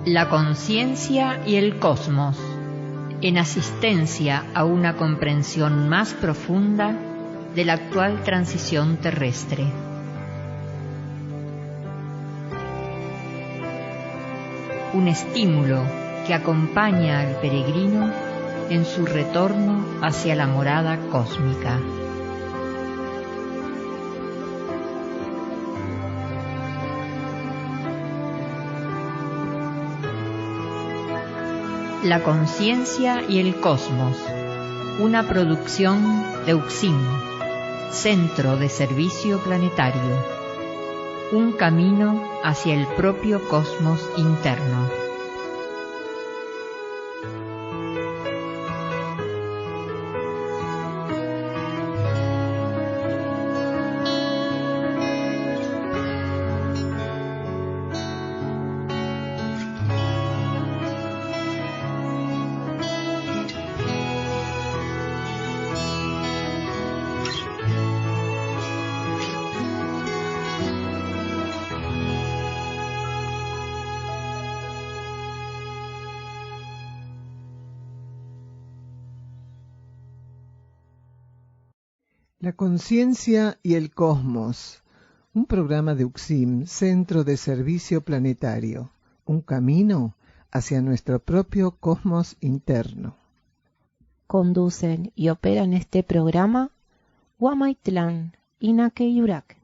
La conciencia y el cosmos, en asistencia a una comprensión más profunda de la actual transición terrestre. Un estímulo que acompaña al peregrino en su retorno hacia la morada cósmica. La conciencia y el cosmos, una producción de UXIM, Centro de Servicio Planetario, un camino hacia el propio cosmos interno. La conciencia y el cosmos, un programa de UXIM, Centro de Servicio Planetario, un camino hacia nuestro propio cosmos interno. Conducen y operan este programa Guamaitlán, Inake Yurak.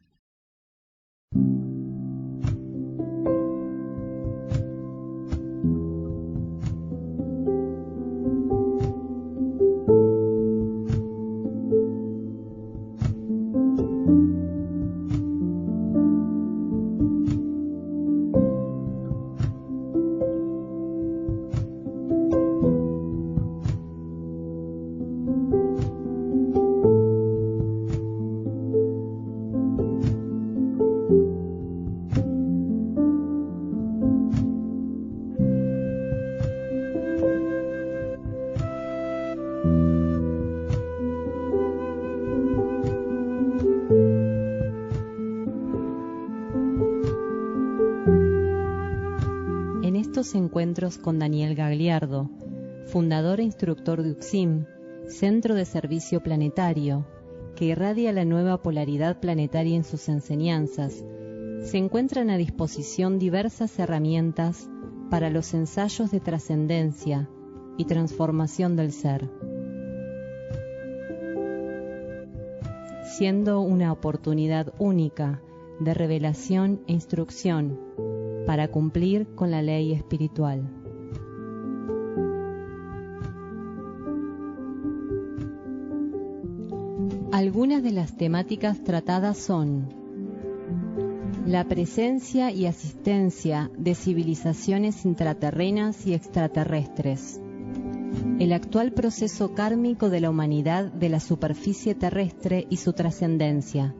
Encuentros con Daniel Gagliardo, fundador e instructor de UXIM, Centro de Servicio Planetario, que irradia la nueva polaridad planetaria en sus enseñanzas. Se encuentran a disposición diversas herramientas para los ensayos de trascendencia y transformación del ser, siendo una oportunidad única de revelación e instrucción para cumplir con la ley espiritual. Algunas de las temáticas tratadas son la presencia y asistencia de civilizaciones intraterrenas y extraterrestres, el actual proceso kármico de la humanidad de la superficie terrestre y su trascendencia,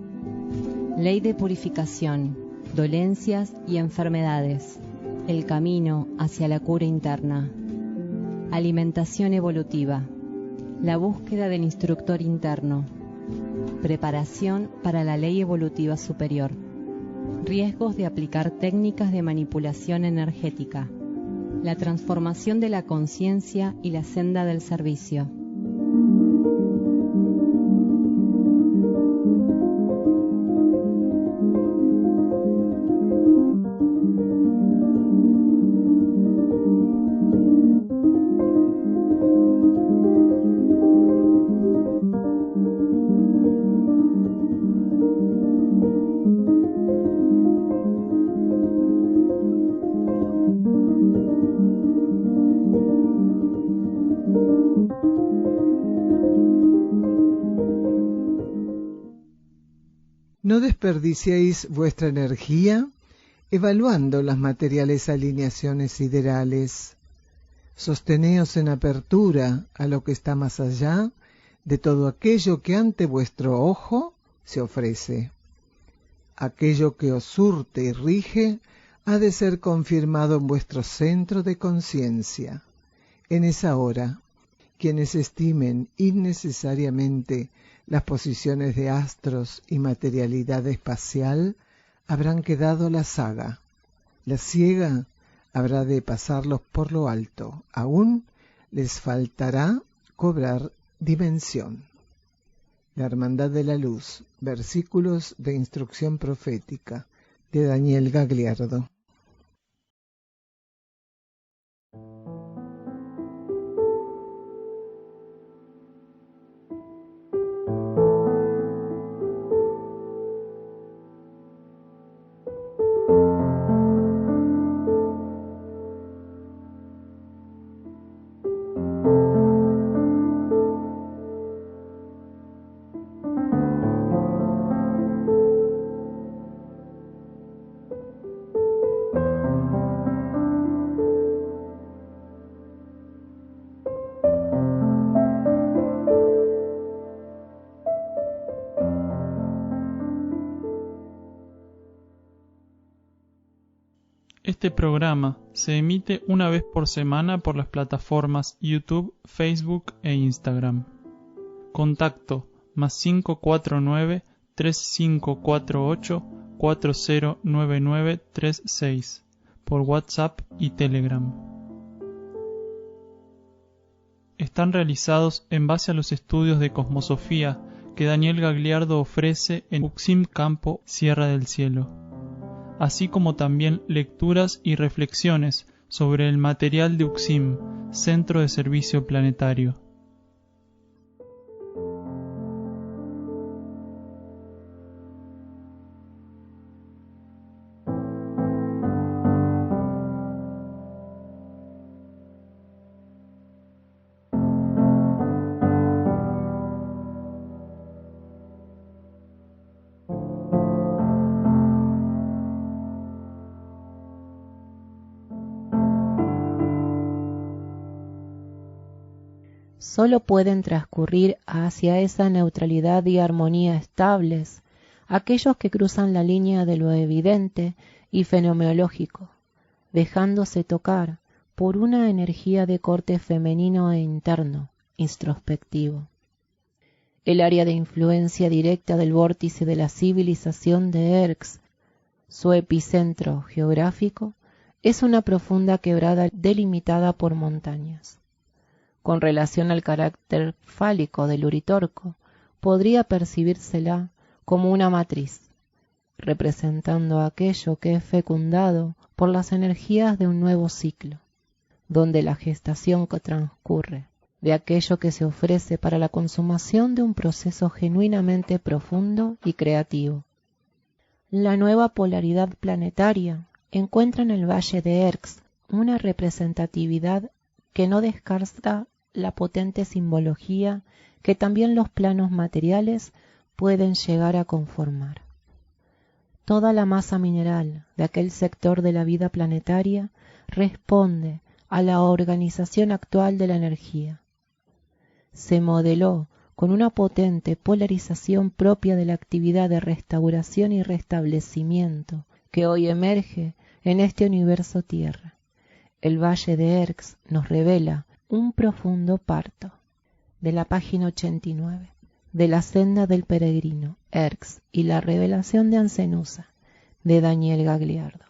ley de purificación, dolencias y enfermedades, el camino hacia la cura interna, alimentación evolutiva, la búsqueda del instructor interno, preparación para la ley evolutiva superior, riesgos de aplicar técnicas de manipulación energética, la transformación de la conciencia y la senda del servicio. No desperdiciéis vuestra energía evaluando las materiales alineaciones siderales. Sosteneos en apertura a lo que está más allá de todo aquello que ante vuestro ojo se ofrece. Aquello que os surte y rige ha de ser confirmado en vuestro centro de conciencia. En esa hora, quienes estimen innecesariamente las posiciones de astros y materialidad espacial habrán quedado la saga. La ciega habrá de pasarlos por lo alto. Aún les faltará cobrar dimensión. La Hermandad de la Luz, versículos de instrucción profética, de Daniel Gagliardo. Este programa se emite una vez por semana por las plataformas YouTube, Facebook e Instagram. Contacto +549 3548 409936 por WhatsApp y Telegram. Están realizados en base a los estudios de cosmosofía que Daniel Gagliardo ofrece en Uxim Campo, Sierra del Cielo, así como también lecturas y reflexiones sobre el material de Uxim, Centro de Servicio Planetario. Solo pueden transcurrir hacia esa neutralidad y armonía estables aquellos que cruzan la línea de lo evidente y fenomenológico, dejándose tocar por una energía de corte femenino e interno, introspectivo. El área de influencia directa del vórtice de la civilización de Erx, su epicentro geográfico, es una profunda quebrada delimitada por montañas. Con relación al carácter fálico del Uritorco, podría percibírsela como una matriz, representando aquello que es fecundado por las energías de un nuevo ciclo, donde la gestación que transcurre, de aquello que se ofrece para la consumación de un proceso genuinamente profundo y creativo. La nueva polaridad planetaria encuentra en el Valle de Erx una representatividad que no descarta la potente simbología que también los planos materiales pueden llegar a conformar. Toda la masa mineral de aquel sector de la vida planetaria responde a la organización actual de la energía. Se modeló con una potente polarización propia de la actividad de restauración y restablecimiento que hoy emerge en este universo Tierra. El Valle de Erx nos revela un profundo parto, de la página 89, de la senda del peregrino, Erx y la revelación de Ancenusa, de Daniel Gagliardo.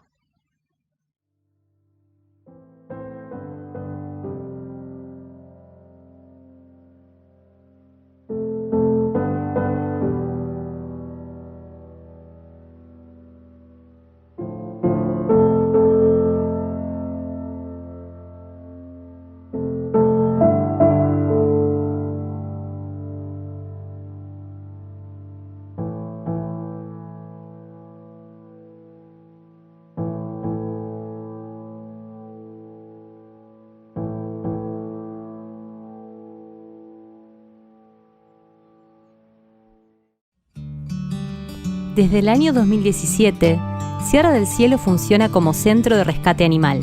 Desde el año 2017, Sierra del Cielo funciona como centro de rescate animal.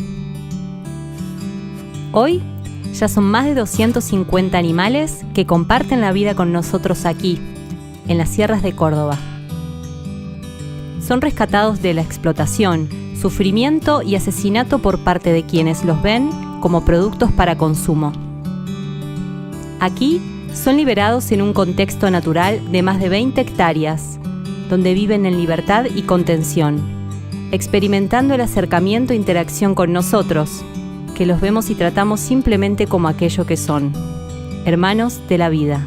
Hoy, ya son más de 250 animales que comparten la vida con nosotros aquí, en las sierras de Córdoba. Son rescatados de la explotación, sufrimiento y asesinato por parte de quienes los ven como productos para consumo. Aquí son liberados en un contexto natural de más de 20 hectáreas, donde viven en libertad y contención, experimentando el acercamiento e interacción con nosotros, que los vemos y tratamos simplemente como aquello que son, hermanos de la vida.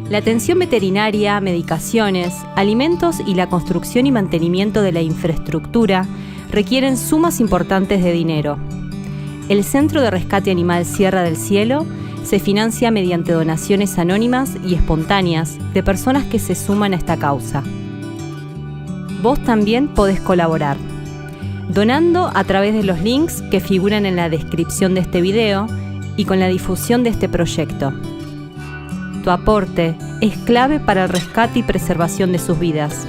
La atención veterinaria, medicaciones, alimentos y la construcción y mantenimiento de la infraestructura requieren sumas importantes de dinero. El Centro de Rescate Animal Sierra del Cielo se financia mediante donaciones anónimas y espontáneas de personas que se suman a esta causa. Vos también podés colaborar, donando a través de los links que figuran en la descripción de este video y con la difusión de este proyecto. Tu aporte es clave para el rescate y preservación de sus vidas.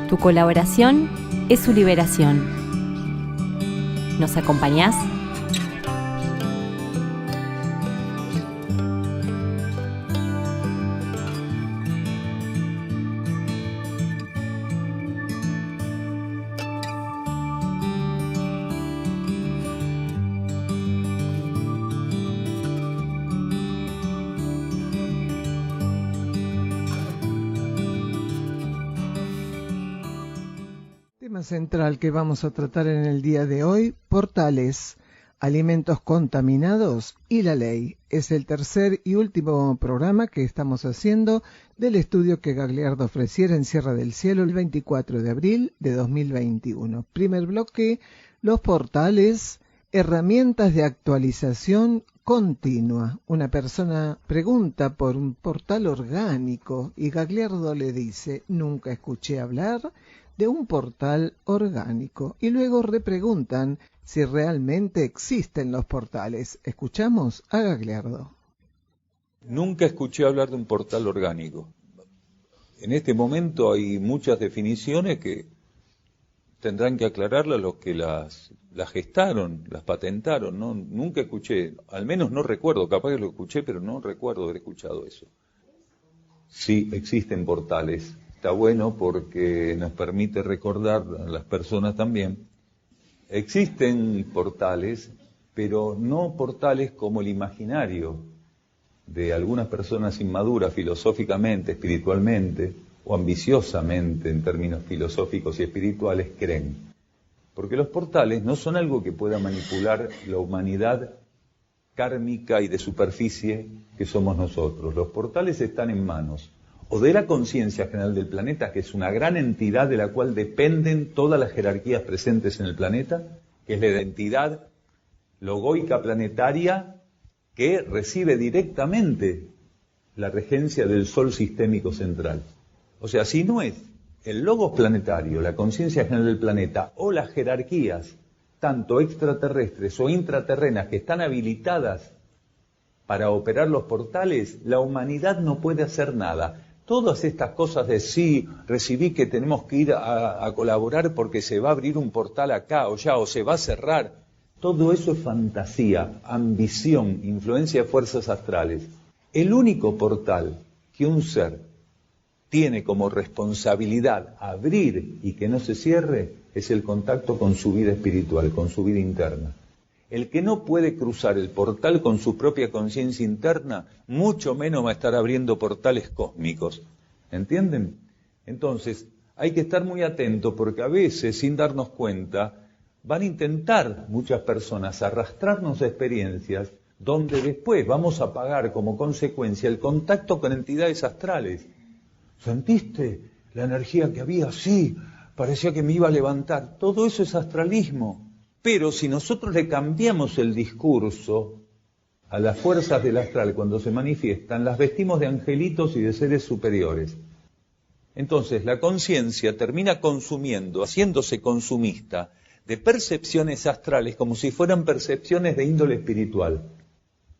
Tu colaboración es su liberación. ¿Nos acompañás? Tema central que vamos a tratar en el día de hoy: portales, alimentos contaminados y la ley. Es el tercer y último programa que estamos haciendo del estudio que Gagliardo ofreciera en Sierra del Cielo el 24 de abril de 2021. Primer bloque: los portales, herramientas de actualización continua. Una persona pregunta por un portal orgánico y Gagliardo le dice: nunca escuché hablar de un portal orgánico. Y luego repreguntan si realmente existen los portales. Escuchamos a Gagliardo. Nunca escuché hablar de un portal orgánico. En este momento hay muchas definiciones que tendrán que aclararlas los que las gestaron, las patentaron, ¿no? Nunca escuché, al menos no recuerdo, capaz que lo escuché, pero no recuerdo haber escuchado eso. Sí, existen portales. Está bueno porque nos permite recordar a las personas también. Existen portales, pero no portales como el imaginario de algunas personas inmaduras filosóficamente, espiritualmente o ambiciosamente en términos filosóficos y espirituales creen. Porque los portales no son algo que pueda manipular la humanidad kármica y de superficie que somos nosotros. Los portales están en manos o de la conciencia general del planeta, que es una gran entidad de la cual dependen todas las jerarquías presentes en el planeta, que es la entidad logoica planetaria que recibe directamente la regencia del Sol sistémico central. O sea, si no es el logos planetario, la conciencia general del planeta, o las jerarquías, tanto extraterrestres o intraterrenas, que están habilitadas para operar los portales, la humanidad no puede hacer nada. Todas estas cosas de sí, recibí que tenemos que ir a colaborar porque se va a abrir un portal acá o ya, o se va a cerrar, todo eso es fantasía, ambición, influencia de fuerzas astrales. El único portal que un ser tiene como responsabilidad abrir y que no se cierre es el contacto con su vida espiritual, con su vida interna. El que no puede cruzar el portal con su propia conciencia interna, mucho menos va a estar abriendo portales cósmicos. ¿Entienden? Entonces, hay que estar muy atento porque a veces, sin darnos cuenta, van a intentar muchas personas arrastrarnos a experiencias donde después vamos a pagar como consecuencia el contacto con entidades astrales. ¿Sentiste la energía que había? Sí, parecía que me iba a levantar. Todo eso es astralismo. Pero si nosotros le cambiamos el discurso a las fuerzas del astral cuando se manifiestan, las vestimos de angelitos y de seres superiores. Entonces la conciencia termina consumiendo, haciéndose consumista de percepciones astrales como si fueran percepciones de índole espiritual.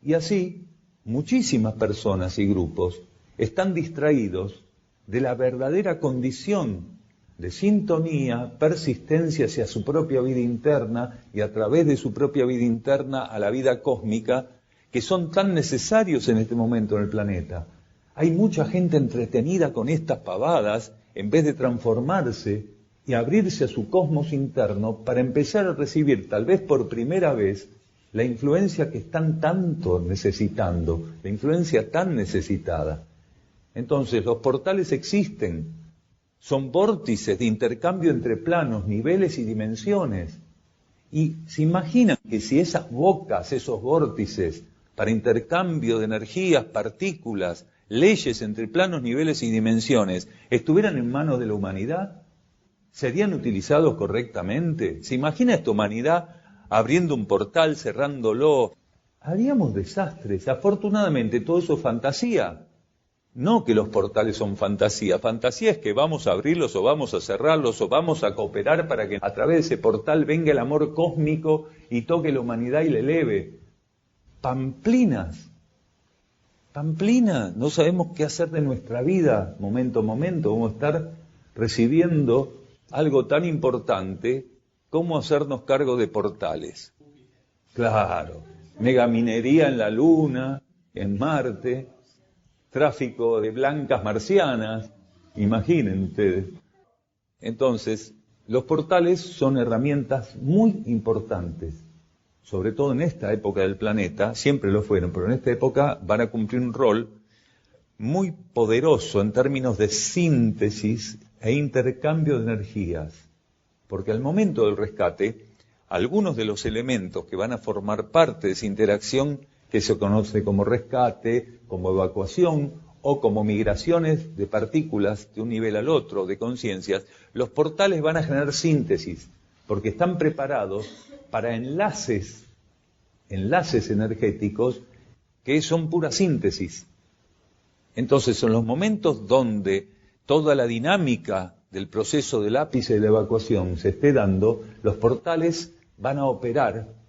Y así, muchísimas personas y grupos están distraídos de la verdadera condición de sintonía, persistencia hacia su propia vida interna y a través de su propia vida interna a la vida cósmica, que son tan necesarios en este momento en el planeta. Hay mucha gente entretenida con estas pavadas en vez de transformarse y abrirse a su cosmos interno para empezar a recibir, tal vez por primera vez, la influencia que están tanto necesitando, la influencia tan necesitada. Entonces, los portales existen, son vórtices de intercambio entre planos, niveles y dimensiones. Y se imaginan que si esas bocas, esos vórtices, para intercambio de energías, partículas, leyes entre planos, niveles y dimensiones, estuvieran en manos de la humanidad, ¿serían utilizados correctamente? ¿Se imagina esta humanidad abriendo un portal, cerrándolo? Haríamos desastres. Afortunadamente todo eso es fantasía. No que los portales son fantasía. Fantasía es que vamos a abrirlos o vamos a cerrarlos o vamos a cooperar para que a través de ese portal venga el amor cósmico y toque la humanidad y la eleve. Pamplinas. Pamplina. No sabemos qué hacer de nuestra vida momento a momento. Vamos a estar recibiendo algo tan importante como hacernos cargo de portales. Claro. Megaminería en la Luna, en Marte, tráfico de blancas marcianas, imaginen ustedes. Entonces, los portales son herramientas muy importantes, sobre todo en esta época del planeta, siempre lo fueron, pero en esta época van a cumplir un rol muy poderoso en términos de síntesis e intercambio de energías, porque al momento del rescate, algunos de los elementos que van a formar parte de esa interacción, que se conoce como rescate, como evacuación o como migraciones de partículas de un nivel al otro, de conciencias, los portales van a generar síntesis, porque están preparados para enlaces energéticos que son pura síntesis. Entonces, son los momentos donde toda la dinámica del proceso del ápice de la evacuación se esté dando, los portales van a operar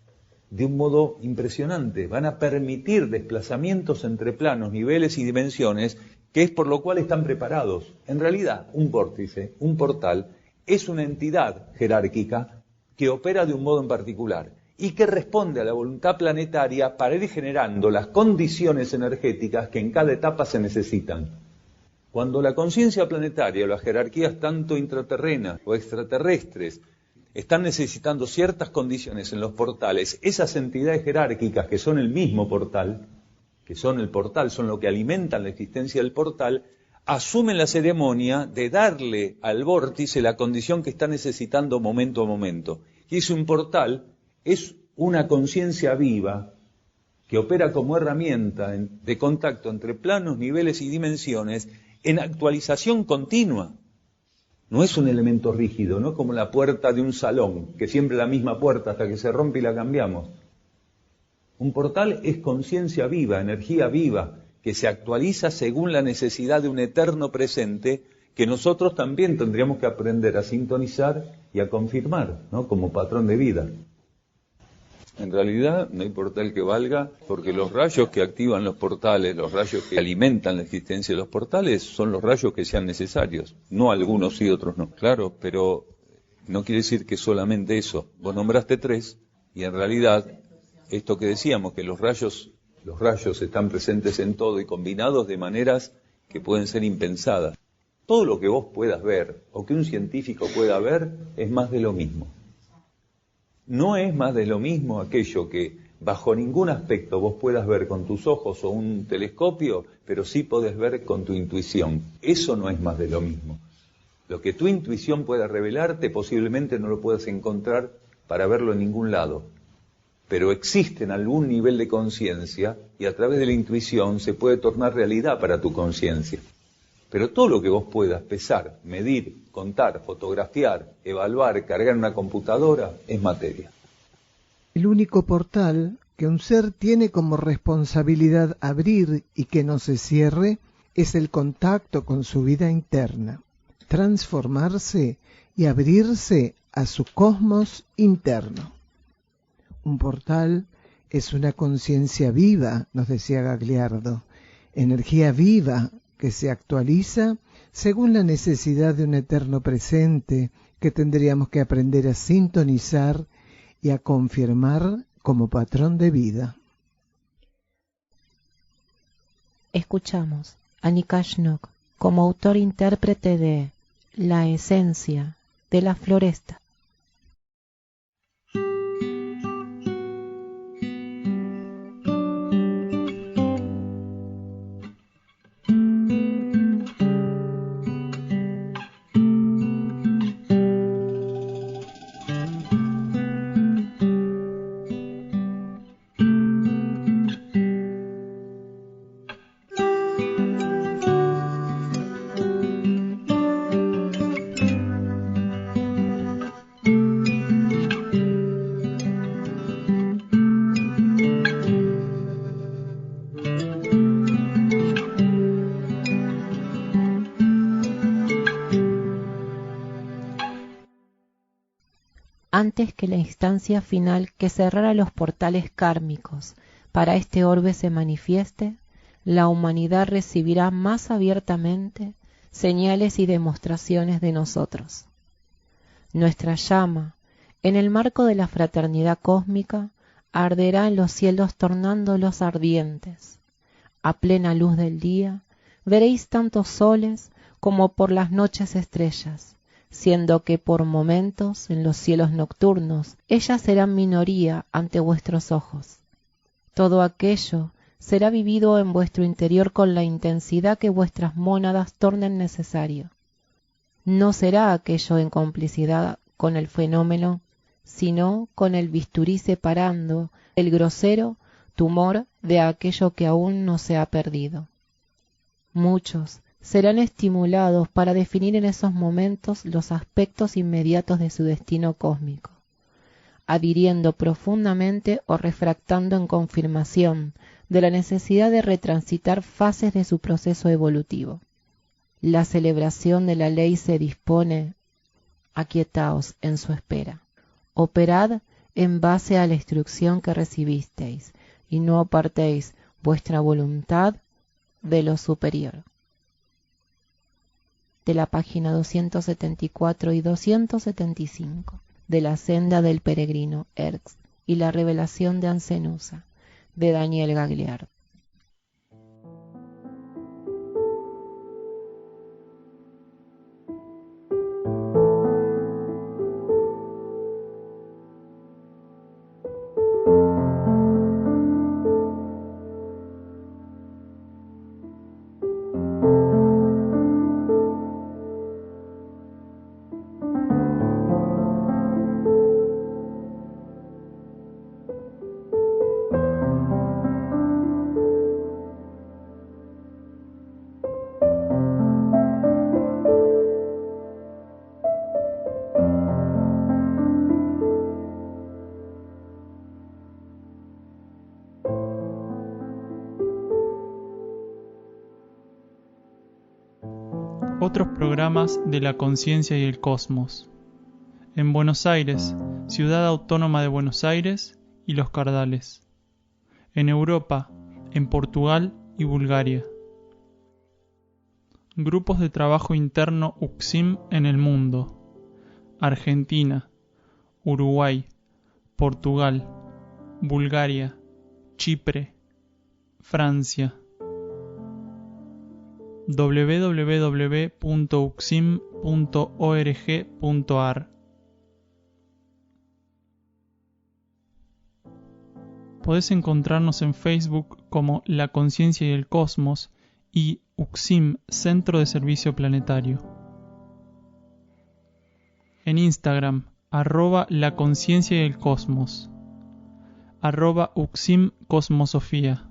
de un modo impresionante, van a permitir desplazamientos entre planos, niveles y dimensiones, que es por lo cual están preparados. En realidad, un vórtice, un portal, es una entidad jerárquica que opera de un modo en particular y que responde a la voluntad planetaria para ir generando las condiciones energéticas que en cada etapa se necesitan. Cuando la conciencia planetaria o las jerarquías tanto intraterrenas o extraterrestres están necesitando ciertas condiciones en los portales, esas entidades jerárquicas que son el mismo portal, que son el portal, son lo que alimentan la existencia del portal, asumen la ceremonia de darle al vórtice la condición que está necesitando momento a momento. Y es un portal, es una conciencia viva que opera como herramienta de contacto entre planos, niveles y dimensiones en actualización continua. No es un elemento rígido, no como la puerta de un salón, que siempre es la misma puerta hasta que se rompe y la cambiamos. Un portal es conciencia viva, energía viva, que se actualiza según la necesidad de un eterno presente que nosotros también tendríamos que aprender a sintonizar y a confirmar, ¿no? Como patrón de vida. En realidad no hay portal que valga, porque los rayos que activan los portales, los rayos que alimentan la existencia de los portales, son los rayos que sean necesarios. No algunos sí, otros no. Claro, pero no quiere decir que solamente eso. Vos nombraste 3, y en realidad, esto que decíamos, que los rayos están presentes en todo y combinados de maneras que pueden ser impensadas. Todo lo que vos puedas ver, o que un científico pueda ver, es más de lo mismo. No es más de lo mismo aquello que bajo ningún aspecto vos puedas ver con tus ojos o un telescopio, pero sí podés ver con tu intuición. Eso no es más de lo mismo. Lo que tu intuición pueda revelarte posiblemente no lo puedas encontrar para verlo en ningún lado. Pero existe en algún nivel de conciencia y a través de la intuición se puede tornar realidad para tu conciencia. Pero todo lo que vos puedas pesar, medir, contar, fotografiar, evaluar, cargar en una computadora, es materia. El único portal que un ser tiene como responsabilidad abrir y que no se cierre es el contacto con su vida interna, transformarse y abrirse a su cosmos interno. Un portal es una conciencia viva, nos decía Gagliardo, energía viva, que se actualiza según la necesidad de un eterno presente que tendríamos que aprender a sintonizar y a confirmar como patrón de vida. Escuchamos a Nikashnok como autor-intérprete de La esencia de la floresta. antes que la instancia final que cerrara los portales kármicos para este orbe se manifieste, la humanidad recibirá más abiertamente señales y demostraciones de nosotros. Nuestra llama, en el marco de la fraternidad cósmica, arderá en los cielos tornándolos ardientes. A plena luz del día, veréis tantos soles como por las noches estrellas, siendo que por momentos en los cielos nocturnos ellas serán minoría ante vuestros ojos. Todo aquello será vivido en vuestro interior con la intensidad que vuestras mónadas tornen necesario. No será aquello en complicidad con el fenómeno, sino con el bisturí separando el grosero tumor de aquello que aún no se ha perdido. Muchos serán estimulados para definir en esos momentos los aspectos inmediatos de su destino cósmico, adhiriendo profundamente o refractando en confirmación de la necesidad de retransitar fases de su proceso evolutivo. La celebración de la ley se dispone, aquietaos en su espera, operad en base a la instrucción que recibisteis, y no apartéis vuestra voluntad de lo superior. De la página 274 y 275, de la senda del peregrino Erx y la revelación de Ancenusa, de Daniel Gagliardo. Otros programas de la conciencia y el cosmos. En Buenos Aires, Ciudad Autónoma de Buenos Aires y Los Cardales. En Europa, en Portugal y Bulgaria. Grupos de trabajo interno UCSIM en el mundo. Argentina, Uruguay, Portugal, Bulgaria, Chipre, Francia. www.ucsim.org.ar. Podés encontrarnos en Facebook como La Conciencia y el Cosmos y UCSIM, Centro de Servicio Planetario. En Instagram, @La Conciencia y el Cosmos, @UCSIM Cosmosofía,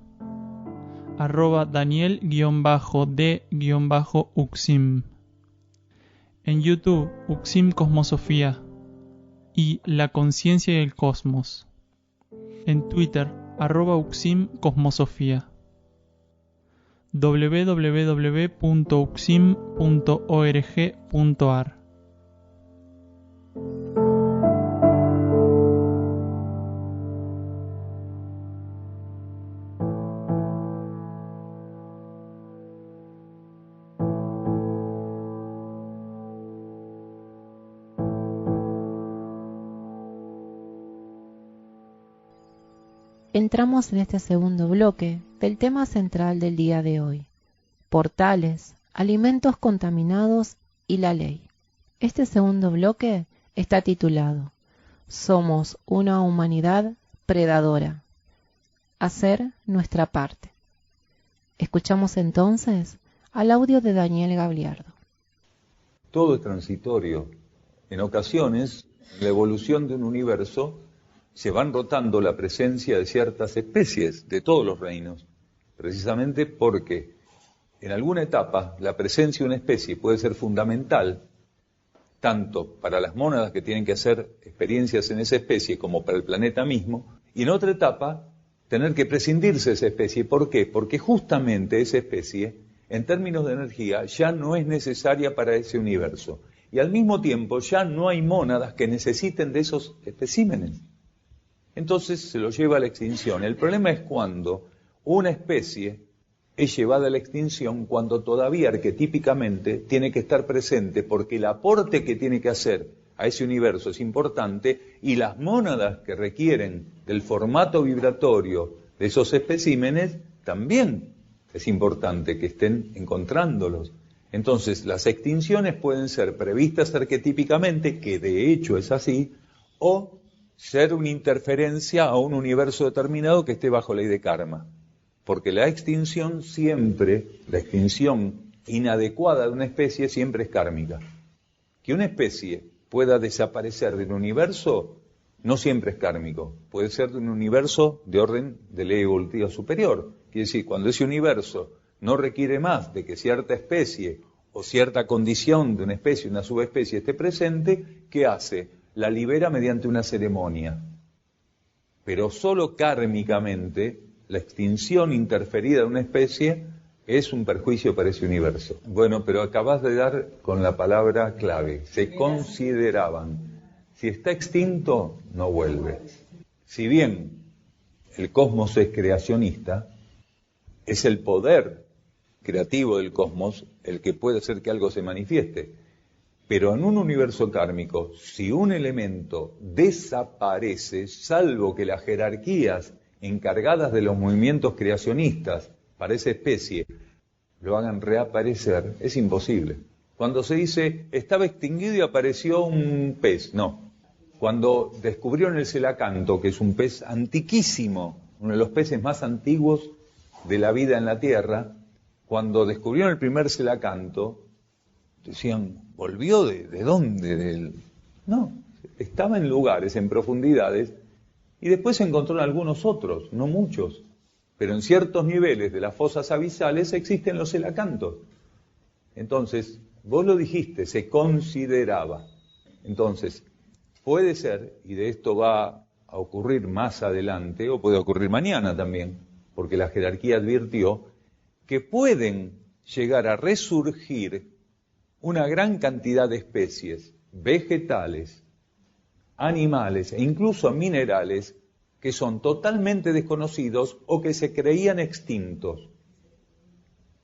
@Daniel_D_UCSIM. En YouTube, UCSIM Cosmosofía y La Conciencia y el Cosmos. En Twitter, @UCSIM Cosmosofía. www.ucsim.org.ar. Entramos en este segundo bloque del tema central del día de hoy: portales, alimentos contaminados y la ley. Este segundo bloque está titulado Somos una humanidad predadora. Hacer nuestra parte. Escuchamos entonces al audio de Daniel Gagliardo. Todo es transitorio. En ocasiones, en la evolución de un universo, se van rotando la presencia de ciertas especies de todos los reinos, precisamente porque en alguna etapa la presencia de una especie puede ser fundamental, tanto para las mónadas que tienen que hacer experiencias en esa especie como para el planeta mismo, y en otra etapa tener que prescindirse de esa especie. ¿Por qué? Porque justamente esa especie, en términos de energía, ya no es necesaria para ese universo. y al mismo tiempo ya no hay mónadas que necesiten de esos especímenes. Entonces se lo lleva a la extinción. El problema es cuando una especie es llevada a la extinción, cuando todavía arquetípicamente tiene que estar presente, porque el aporte que tiene que hacer a ese universo es importante, y las mónadas que requieren del formato vibratorio de esos especímenes también es importante que estén encontrándolos. Entonces, las extinciones pueden ser previstas arquetípicamente, que de hecho es así, o ser una interferencia a un universo determinado que esté bajo ley de karma. Porque la extinción inadecuada de una especie siempre es kármica. Que una especie pueda desaparecer de un universo no siempre es kármico, puede ser de un universo de orden de ley evolutiva superior. Quiere decir, cuando ese universo no requiere más de que cierta especie o cierta condición de una especie, una subespecie esté presente, ¿qué hace? La libera mediante una ceremonia. Pero solo kármicamente la extinción interferida de una especie es un perjuicio para ese universo. Bueno, pero acabas de dar con la palabra clave. Se consideraban. Si está extinto, no vuelve. Si bien el cosmos es creacionista, es el poder creativo del cosmos el que puede hacer que algo se manifieste. Pero en un universo kármico, si un elemento desaparece, salvo que las jerarquías encargadas de los movimientos creacionistas para esa especie lo hagan reaparecer, es imposible. Cuando se dice, estaba extinguido y apareció un pez, no. Cuando descubrieron el celacanto, que es un pez antiquísimo, uno de los peces más antiguos de la vida en la Tierra, cuando descubrieron el primer celacanto, decían, ¿volvió de dónde? No, estaba en lugares, en profundidades, y después se encontraron algunos otros, no muchos, pero en ciertos niveles de las fosas abisales existen los celacantos. Entonces, vos lo dijiste, se consideraba. Entonces, puede ser, y de esto va a ocurrir más adelante, o puede ocurrir mañana también, porque la jerarquía advirtió que pueden llegar a resurgir una gran cantidad de especies, vegetales, animales e incluso minerales que son totalmente desconocidos o que se creían extintos.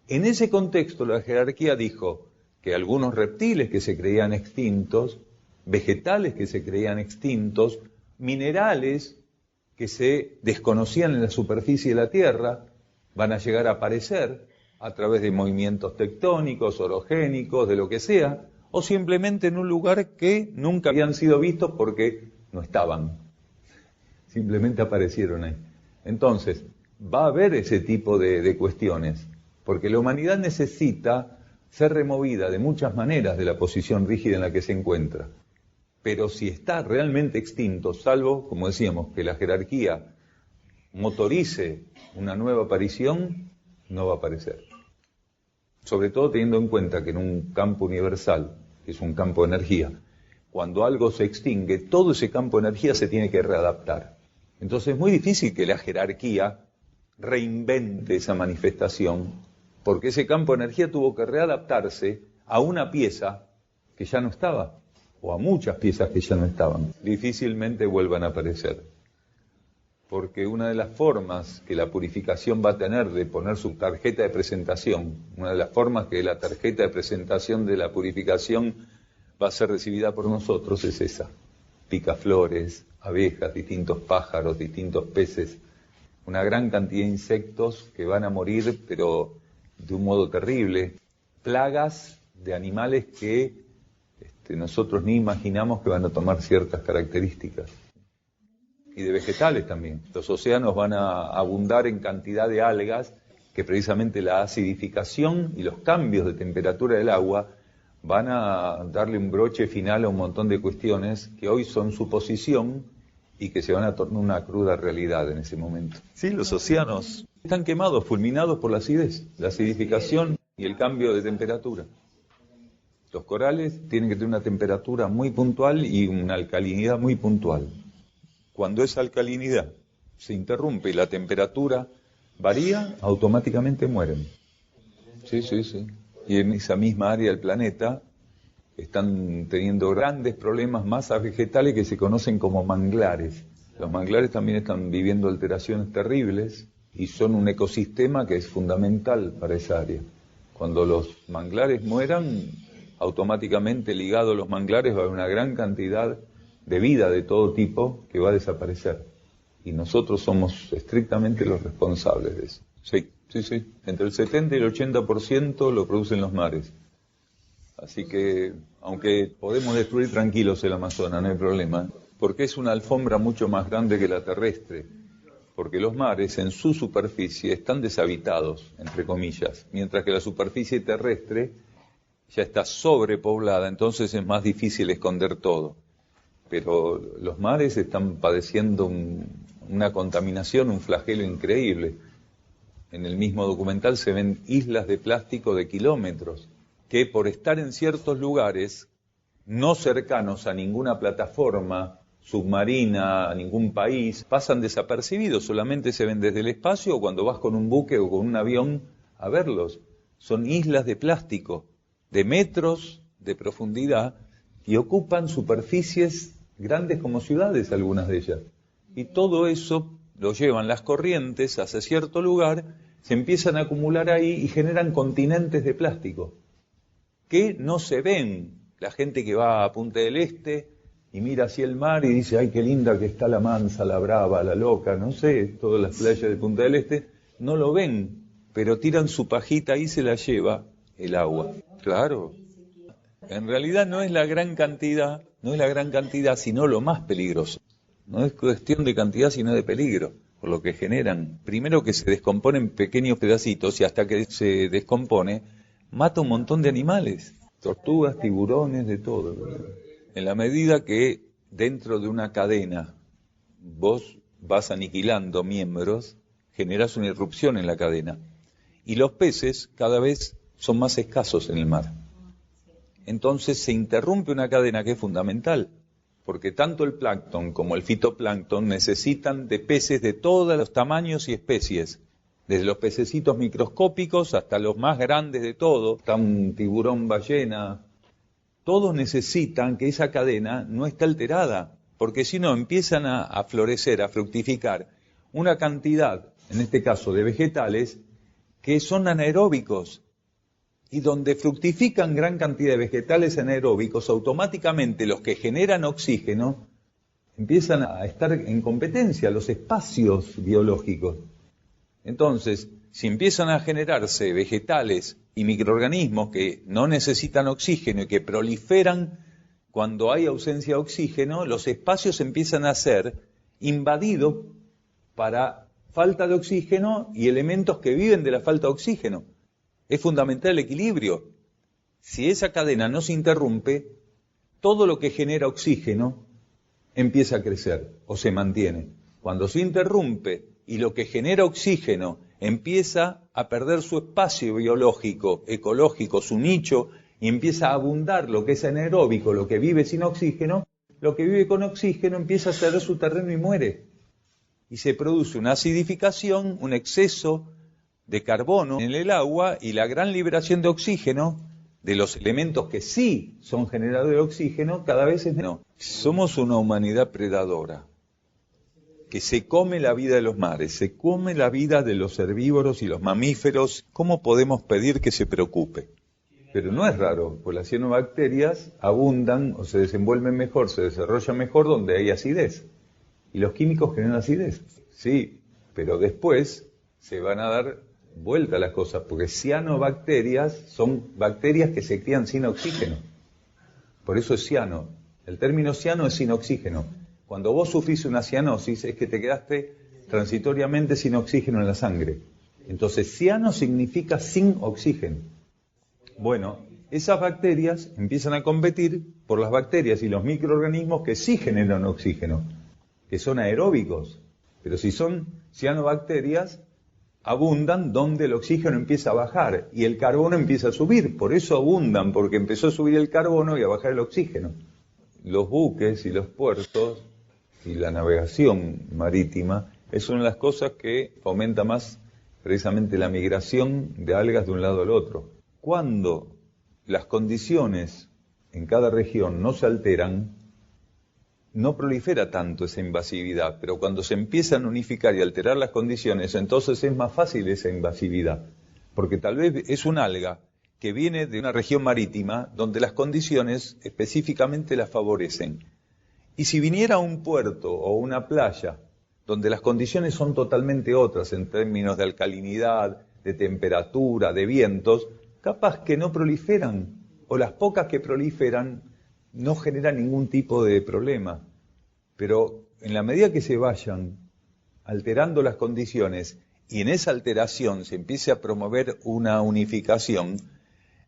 En ese contexto la jerarquía dijo que algunos reptiles que se creían extintos, vegetales que se creían extintos, minerales que se desconocían en la superficie de la Tierra, van a llegar a aparecer a través de movimientos tectónicos, orogénicos, de lo que sea, o simplemente en un lugar que nunca habían sido vistos porque no estaban. Simplemente aparecieron ahí. Entonces, va a haber ese tipo de cuestiones, porque la humanidad necesita ser removida de muchas maneras de la posición rígida en la que se encuentra. Pero si está realmente extinto, salvo, como decíamos, que la jerarquía motorice una nueva aparición, no va a aparecer. Sobre todo teniendo en cuenta que en un campo universal, que es un campo de energía, cuando algo se extingue, todo ese campo de energía se tiene que readaptar. Entonces es muy difícil que la jerarquía reinvente esa manifestación, porque ese campo de energía tuvo que readaptarse a una pieza que ya no estaba, o a muchas piezas que ya no estaban. Difícilmente vuelvan a aparecer. Porque una de las formas que la purificación va a tener de poner su tarjeta de presentación, una de las formas que la tarjeta de presentación de la purificación va a ser recibida por nosotros es esa. Picaflores, abejas, distintos pájaros, distintos peces, una gran cantidad de insectos que van a morir, pero de un modo terrible. Plagas de animales que nosotros ni imaginamos que van a tomar ciertas características. Y de vegetales también. Los océanos van a abundar en cantidad de algas que precisamente la acidificación y los cambios de temperatura del agua van a darle un broche final a un montón de cuestiones que hoy son suposición y que se van a tornar una cruda realidad en ese momento. Sí, los océanos están quemados, fulminados por la acidez, la acidificación y el cambio de temperatura. Los corales tienen que tener una temperatura muy puntual y una alcalinidad muy puntual. Cuando esa alcalinidad se interrumpe y la temperatura varía, automáticamente mueren. Sí. Y en esa misma área del planeta, están teniendo grandes problemas, masas vegetales que se conocen como manglares. Los manglares también están viviendo alteraciones terribles y son un ecosistema que es fundamental para esa área. Cuando los manglares mueran, automáticamente ligado a los manglares va a haber una gran cantidad de vida de todo tipo que va a desaparecer. Y nosotros somos estrictamente los responsables de eso. Sí. Entre el 70 y el 80% lo producen los mares. Así que, aunque podemos destruir tranquilos el Amazonas, no hay problema, porque es una alfombra mucho más grande que la terrestre. Porque los mares en su superficie están deshabitados, entre comillas, mientras que la superficie terrestre ya está sobrepoblada, entonces es más difícil esconder todo. Pero los mares están padeciendo una contaminación, un flagelo increíble. En el mismo documental se ven islas de plástico de kilómetros, que por estar en ciertos lugares, no cercanos a ninguna plataforma submarina, a ningún país, pasan desapercibidos, solamente se ven desde el espacio o cuando vas con un buque o con un avión a verlos. Son islas de plástico, de metros de profundidad, y ocupan superficies grandes como ciudades, algunas de ellas. Y todo eso lo llevan las corrientes hacia cierto lugar, se empiezan a acumular ahí y generan continentes de plástico, que no se ven. La gente que va a Punta del Este y mira hacia el mar y dice, ay, qué linda que está la Mansa, la Brava, la Loca, no sé, todas las playas de Punta del Este, no lo ven, pero tiran su pajita y se la lleva el agua. Claro. En realidad no es la gran cantidad, sino lo más peligroso. No es cuestión de cantidad, sino de peligro, por lo que generan. Primero que se descompone en pequeños pedacitos y hasta que se descompone, mata un montón de animales, tortugas, tiburones, de todo. En la medida que dentro de una cadena vos vas aniquilando miembros, generas una irrupción en la cadena. Y los peces cada vez son más escasos en el mar. Entonces se interrumpe una cadena que es fundamental, porque tanto el plancton como el fitoplancton necesitan de peces de todos los tamaños y especies, desde los pececitos microscópicos hasta los más grandes de todo, hasta un tiburón ballena. Todos necesitan que esa cadena no esté alterada, porque si no empiezan a florecer, a fructificar una cantidad, en este caso de vegetales, que son anaeróbicos. Y donde fructifican gran cantidad de vegetales anaeróbicos, automáticamente los que generan oxígeno empiezan a estar en competencia, los espacios biológicos. Entonces, si empiezan a generarse vegetales y microorganismos que no necesitan oxígeno y que proliferan cuando hay ausencia de oxígeno, los espacios empiezan a ser invadidos para falta de oxígeno y elementos que viven de la falta de oxígeno. Es fundamental el equilibrio. Si esa cadena no se interrumpe, todo lo que genera oxígeno empieza a crecer o se mantiene. Cuando se interrumpe y lo que genera oxígeno empieza a perder su espacio biológico, ecológico, su nicho, y empieza a abundar lo que es anaeróbico, lo que vive sin oxígeno, lo que vive con oxígeno empieza a ceder su terreno y muere. Y se produce una acidificación, un exceso de carbono en el agua y la gran liberación de oxígeno de los elementos que sí son generadores de oxígeno cada vez es menos. Somos una humanidad predadora que se come la vida de los mares, se come la vida de los herbívoros y los mamíferos. ¿Cómo podemos pedir que se preocupe? Pero no es raro, pues las cianobacterias abundan o se desenvuelven mejor, se desarrollan mejor donde hay acidez. Y los químicos generan acidez. Sí, pero después se van a dar vuelta a las cosas, porque cianobacterias son bacterias que se crían sin oxígeno. Por eso es ciano. El término ciano es sin oxígeno. Cuando vos sufrís una cianosis es que te quedaste transitoriamente sin oxígeno en la sangre. Entonces ciano significa sin oxígeno. Bueno, esas bacterias empiezan a competir por las bacterias y los microorganismos que sí generan oxígeno, que son aeróbicos. Pero si son cianobacterias, abundan donde el oxígeno empieza a bajar y el carbono empieza a subir. Por eso abundan, porque empezó a subir el carbono y a bajar el oxígeno. Los buques y los puertos y la navegación marítima es una de las cosas que fomenta más precisamente la migración de algas de un lado al otro. Cuando las condiciones en cada región no se alteran, no prolifera tanto esa invasividad, pero cuando se empiezan a unificar y alterar las condiciones, entonces es más fácil esa invasividad, porque tal vez es un alga que viene de una región marítima donde las condiciones específicamente la favorecen. Y si viniera a un puerto o una playa donde las condiciones son totalmente otras en términos de alcalinidad, de temperatura, de vientos, capaz que no proliferan, o las pocas que proliferan no generan ningún tipo de problema. Pero en la medida que se vayan alterando las condiciones y en esa alteración se empiece a promover una unificación,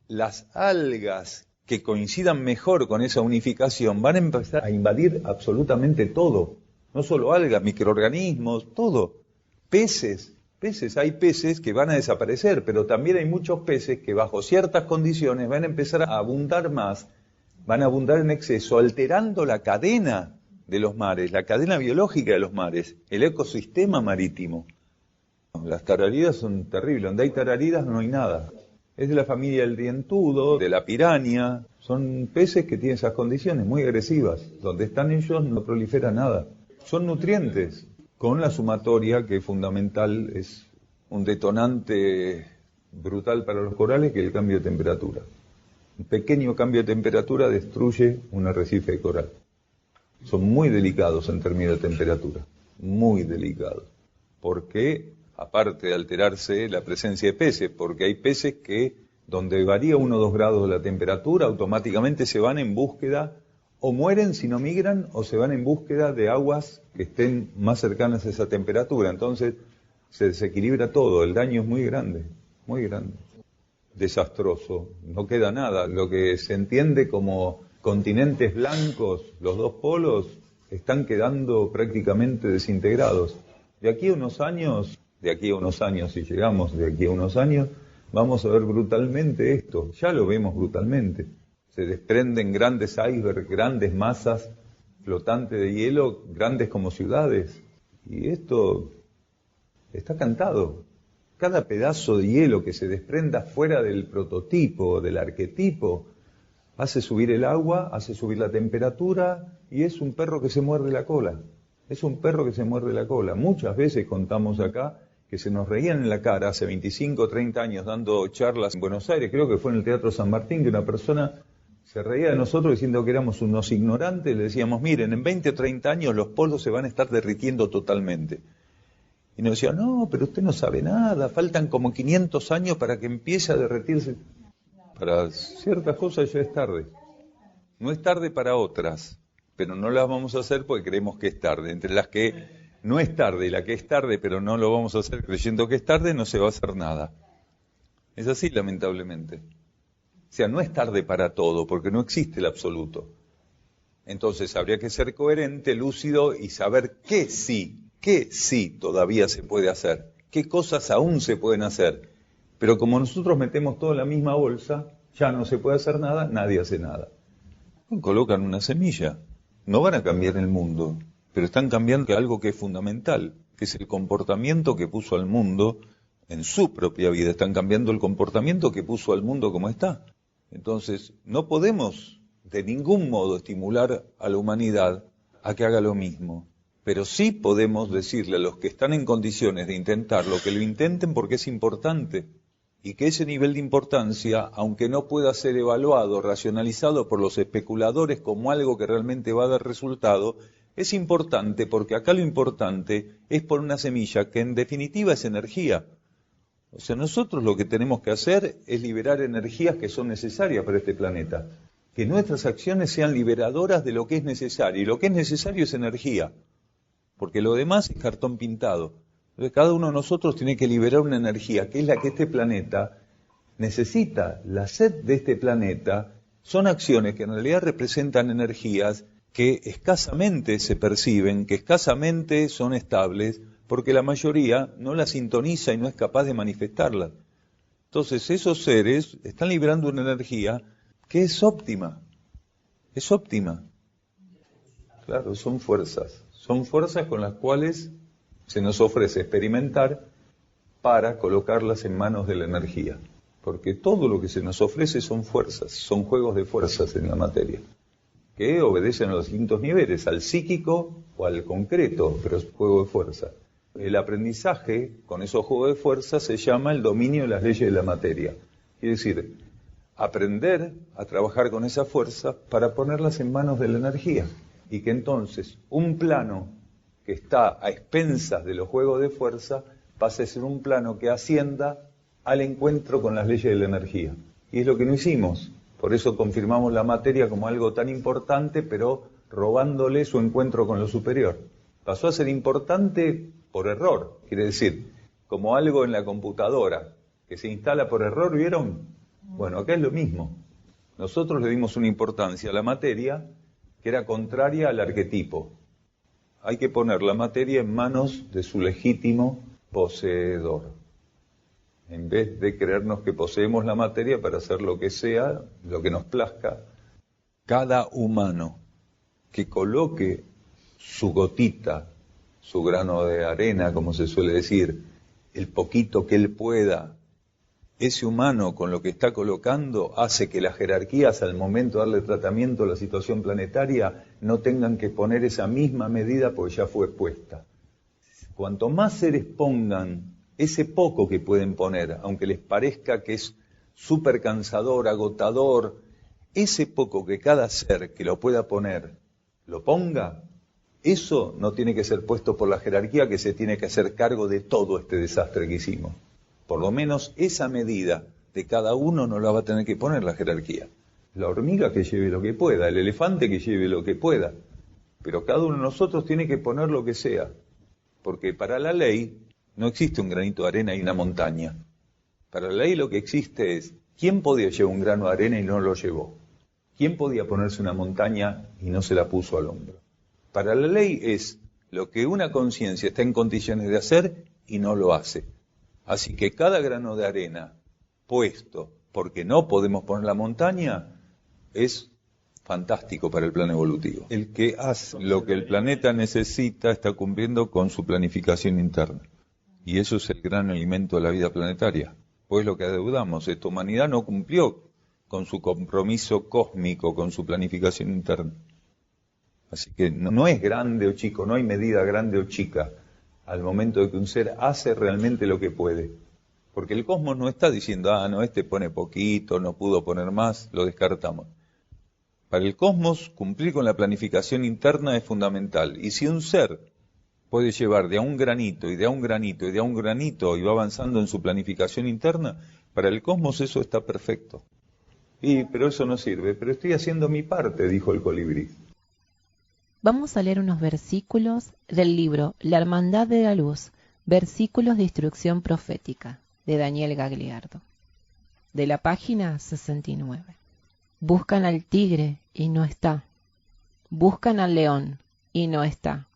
las algas que coincidan mejor con esa unificación van a empezar a invadir absolutamente todo. No solo algas, microorganismos, todo. Peces, hay peces que van a desaparecer, pero también hay muchos peces que bajo ciertas condiciones van a empezar a abundar más, van a abundar en exceso, alterando la cadena de los mares, la cadena biológica de los mares, el ecosistema marítimo. Las tararidas son terribles, donde hay tararidas no hay nada. Es de la familia del dientudo, de la piraña, son peces que tienen esas condiciones muy agresivas. Donde están ellos no prolifera nada. Son nutrientes, con la sumatoria que es fundamental, es un detonante brutal para los corales, que es el cambio de temperatura. Un pequeño cambio de temperatura destruye un arrecife de coral. Son muy delicados en términos de temperatura, muy delicados. Porque, aparte de alterarse la presencia de peces, porque hay peces que donde varía 1 o 2 grados de la temperatura, automáticamente se van en búsqueda, o mueren si no migran, o se van en búsqueda de aguas que estén más cercanas a esa temperatura. Entonces se desequilibra todo, el daño es muy grande, desastroso, no queda nada. Lo que se entiende como continentes blancos, los 2 polos, están quedando prácticamente desintegrados. De aquí a unos años, si llegamos de aquí a unos años, vamos a ver brutalmente esto. Ya lo vemos brutalmente. Se desprenden grandes icebergs, grandes masas flotantes de hielo, grandes como ciudades. Y esto está cantado. Cada pedazo de hielo que se desprenda fuera del prototipo, del arquetipo, hace subir el agua, hace subir la temperatura, y es un perro que se muerde la cola. Es un perro que se muerde la cola. Muchas veces contamos acá que se nos reían en la cara hace 25 o 30 años dando charlas en Buenos Aires, creo que fue en el Teatro San Martín, que una persona se reía de nosotros diciendo que éramos unos ignorantes. Le decíamos, miren, en 20 o 30 años los polos se van a estar derritiendo totalmente. Y nos decían, no, pero usted no sabe nada, faltan como 500 años para que empiece a derretirse. Para ciertas cosas ya es tarde. No es tarde para otras, pero no las vamos a hacer porque creemos que es tarde. Entre las que no es tarde y la que es tarde, pero no lo vamos a hacer creyendo que es tarde, no se va a hacer nada. Es así, lamentablemente. O sea, no es tarde para todo, porque no existe el absoluto. Entonces habría que ser coherente, lúcido y saber qué sí todavía se puede hacer, qué cosas aún se pueden hacer. Pero como nosotros metemos todo en la misma bolsa, ya no se puede hacer nada, nadie hace nada. Colocan una semilla, no van a cambiar el mundo, pero están cambiando algo que es fundamental, que es el comportamiento que puso al mundo en su propia vida. Están cambiando el comportamiento que puso al mundo como está. Entonces, no podemos de ningún modo estimular a la humanidad a que haga lo mismo, pero sí podemos decirle a los que están en condiciones de intentarlo, que lo intenten porque es importante, y que ese nivel de importancia, aunque no pueda ser evaluado, racionalizado por los especuladores como algo que realmente va a dar resultado, es importante porque acá lo importante es poner una semilla que en definitiva es energía. O sea, nosotros lo que tenemos que hacer es liberar energías que son necesarias para este planeta. Que nuestras acciones sean liberadoras de lo que es necesario. Y lo que es necesario es energía. Porque lo demás es cartón pintado. Entonces, cada uno de nosotros tiene que liberar una energía, que es la que este planeta necesita. La sed de este planeta son acciones que en realidad representan energías que escasamente se perciben, que escasamente son estables, porque la mayoría no la sintoniza y no es capaz de manifestarla. Entonces esos seres están liberando una energía que es óptima. Es óptima. Claro, son fuerzas con las cuales se nos ofrece experimentar para colocarlas en manos de la energía. porque todo lo que se nos ofrece son fuerzas, son juegos de fuerzas en la materia, que obedecen a los distintos niveles, al psíquico o al concreto, pero es juego de fuerza. El aprendizaje con esos juegos de fuerza se llama el dominio de las leyes de la materia. Quiere decir, aprender a trabajar con esa fuerza para ponerlas en manos de la energía. Y que entonces un plano que está a expensas de los juegos de fuerza pase a ser un plano que ascienda al encuentro con las leyes de la energía. Y es lo que no hicimos. Por eso confirmamos la materia como algo tan importante, pero robándole su encuentro con lo superior. Pasó a ser importante por error, quiere decir, como algo en la computadora, que se instala por error, ¿vieron? Bueno, acá es lo mismo. Nosotros le dimos una importancia a la materia que era contraria al arquetipo. Hay que poner la materia en manos de su legítimo poseedor. En vez de creernos que poseemos la materia para hacer lo que sea, lo que nos plazca, cada humano que coloque su gotita, su grano de arena, como se suele decir, el poquito que él pueda, ese humano con lo que está colocando hace que las jerarquías al momento de darle tratamiento a la situación planetaria no tengan que poner esa misma medida porque ya fue puesta. Cuanto más seres pongan ese poco que pueden poner, aunque les parezca que es súper cansador, agotador, ese poco que cada ser que lo pueda poner, lo ponga, eso no tiene que ser puesto por la jerarquía que se tiene que hacer cargo de todo este desastre que hicimos. Por lo menos esa medida de cada uno no la va a tener que poner la jerarquía. La hormiga que lleve lo que pueda, el elefante que lleve lo que pueda, pero cada uno de nosotros tiene que poner lo que sea, porque para la ley no existe un granito de arena y una montaña. Para la ley lo que existe es, ¿quién podía llevar un grano de arena y no lo llevó? ¿Quién podía ponerse una montaña y no se la puso al hombro? Para la ley es lo que una conciencia está en condiciones de hacer y no lo hace. Así que cada grano de arena puesto porque no podemos poner la montaña es fantástico para el plano evolutivo. El que hace lo que el planeta necesita está cumpliendo con su planificación interna. Y eso es el gran alimento de la vida planetaria. Pues lo que adeudamos, esta humanidad no cumplió con su compromiso cósmico, con su planificación interna. Así que no es grande o chico, no hay medida grande o chica al momento de que un ser hace realmente lo que puede. Porque el cosmos no está diciendo, no, este pone poquito, no pudo poner más, lo descartamos. Para el cosmos, cumplir con la planificación interna es fundamental. Y si un ser puede llevar de a un granito y de a un granito y de a un granito y va avanzando en su planificación interna, para el cosmos eso está perfecto. Pero eso no sirve, pero estoy haciendo mi parte, dijo el colibrí. Vamos a leer unos versículos del libro La Hermandad de la Luz, versículos de instrucción profética, de Daniel Gagliardo, de la página 69. Buscan al tigre y no está. Buscan al león y no está.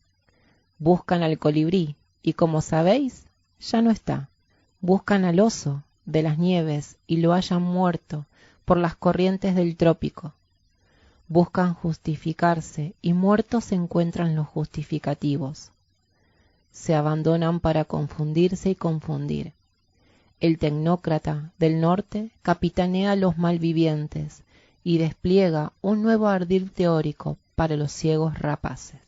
Buscan al colibrí y, como sabéis, ya no está. Buscan al oso de las nieves y lo hallan muerto por las corrientes del trópico. Buscan justificarse y muertos se encuentran los justificativos. Se abandonan para confundirse y confundir. El tecnócrata del norte capitanea los malvivientes y despliega un nuevo ardid teórico para los ciegos rapaces.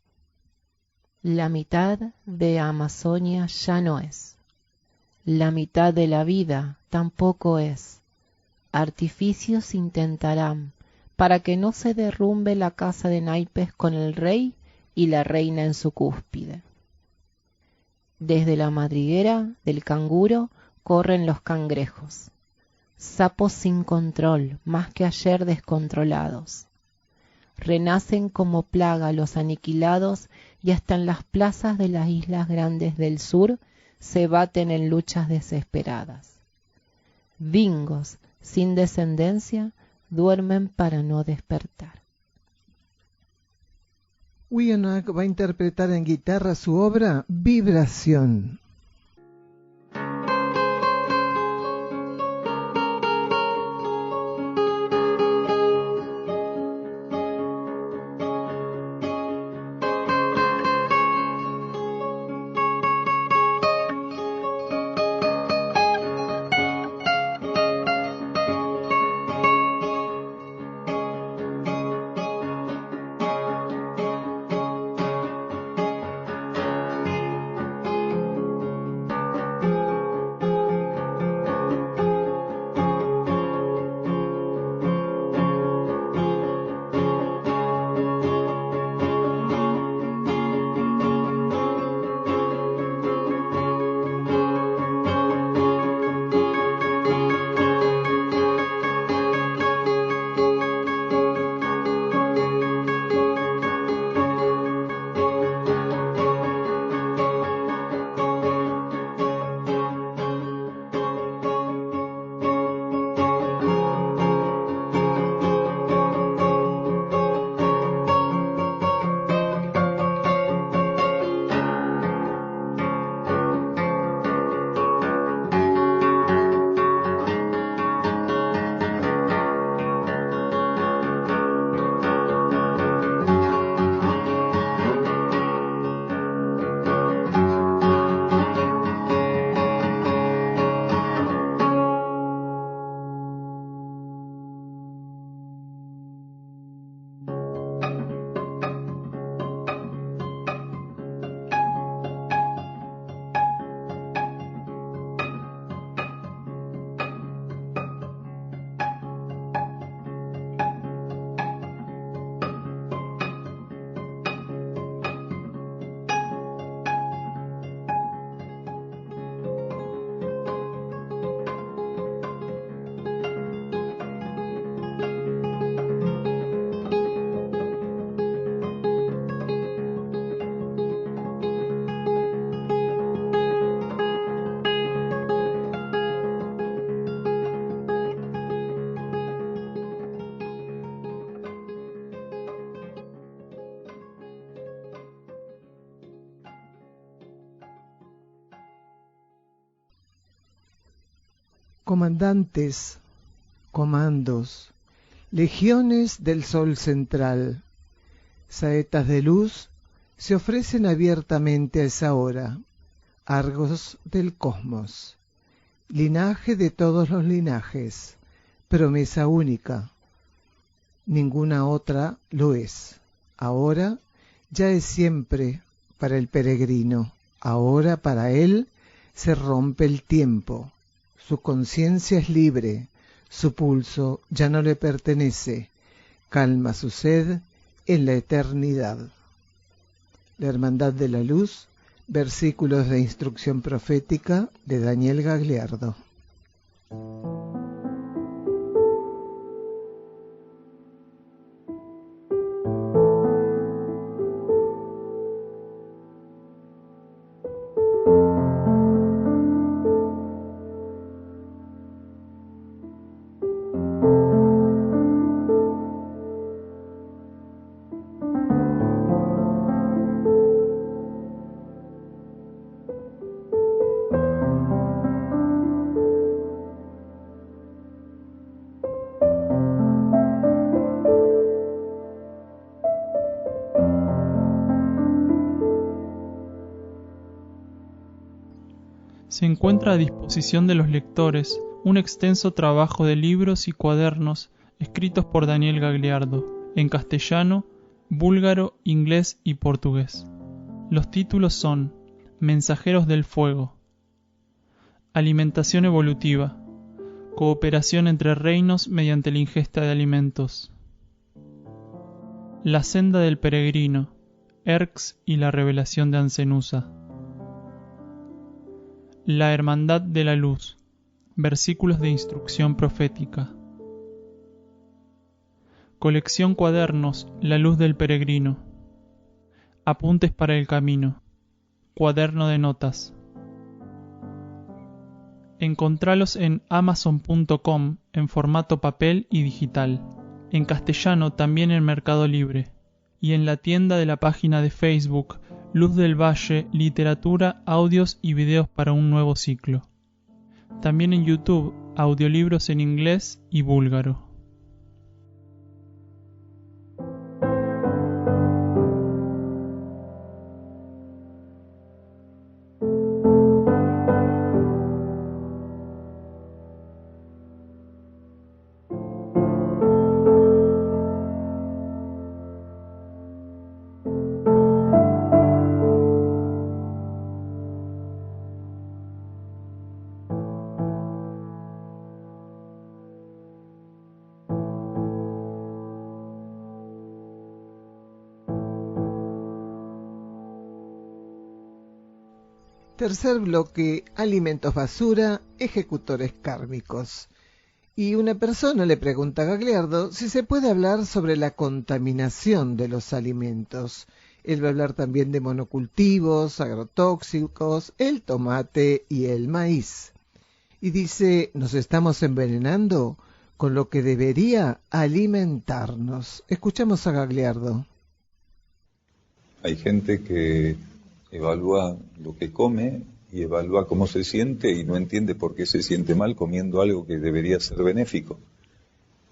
La mitad de Amazonia ya no es. La mitad de la vida tampoco es. Artificios intentarán para que no se derrumbe la casa de naipes con el rey y la reina en su cúspide. Desde la madriguera del canguro corren los cangrejos, sapos sin control, más que ayer descontrolados. Renacen como plaga los aniquilados y hasta en las plazas de las islas grandes del sur se baten en luchas desesperadas. Bingos sin descendencia duermen para no despertar. Wionach va a interpretar en guitarra su obra Vibración. Comandantes, comandos, legiones del sol central, saetas de luz se ofrecen abiertamente a esa hora, argos del cosmos, linaje de todos los linajes, promesa única, ninguna otra lo es. Ahora ya es siempre para el peregrino, ahora para él se rompe el tiempo, su conciencia es libre, su pulso ya no le pertenece, calma su sed en la eternidad. La Hermandad de la Luz, versículos de instrucción profética de Daniel Gagliardo. Se encuentra a disposición de los lectores un extenso trabajo de libros y cuadernos escritos por Daniel Gagliardo, en castellano, búlgaro, inglés y portugués. Los títulos son Mensajeros del Fuego, Alimentación evolutiva, Cooperación entre reinos mediante la ingesta de alimentos, La senda del peregrino, Erx y la revelación de Ancenusa, La Hermandad de la Luz, versículos de instrucción profética. Colección Cuadernos, La Luz del Peregrino. Apuntes para el camino. Cuaderno de notas. Encontralos en amazon.com en formato papel y digital. En castellano también en Mercado Libre. Y en la tienda de la página de Facebook Luz del Valle, literatura, audios y videos para un nuevo ciclo. También en YouTube, audiolibros en inglés y búlgaro. Tercer bloque, alimentos basura, ejecutores kármicos. Y una persona le pregunta a Gagliardo si se puede hablar sobre la contaminación de los alimentos. Él va a hablar también de monocultivos, agrotóxicos, el tomate y el maíz. Y dice, nos estamos envenenando con lo que debería alimentarnos. Escuchamos a Gagliardo. Hay gente que evalúa lo que come y evalúa cómo se siente y no entiende por qué se siente mal comiendo algo que debería ser benéfico.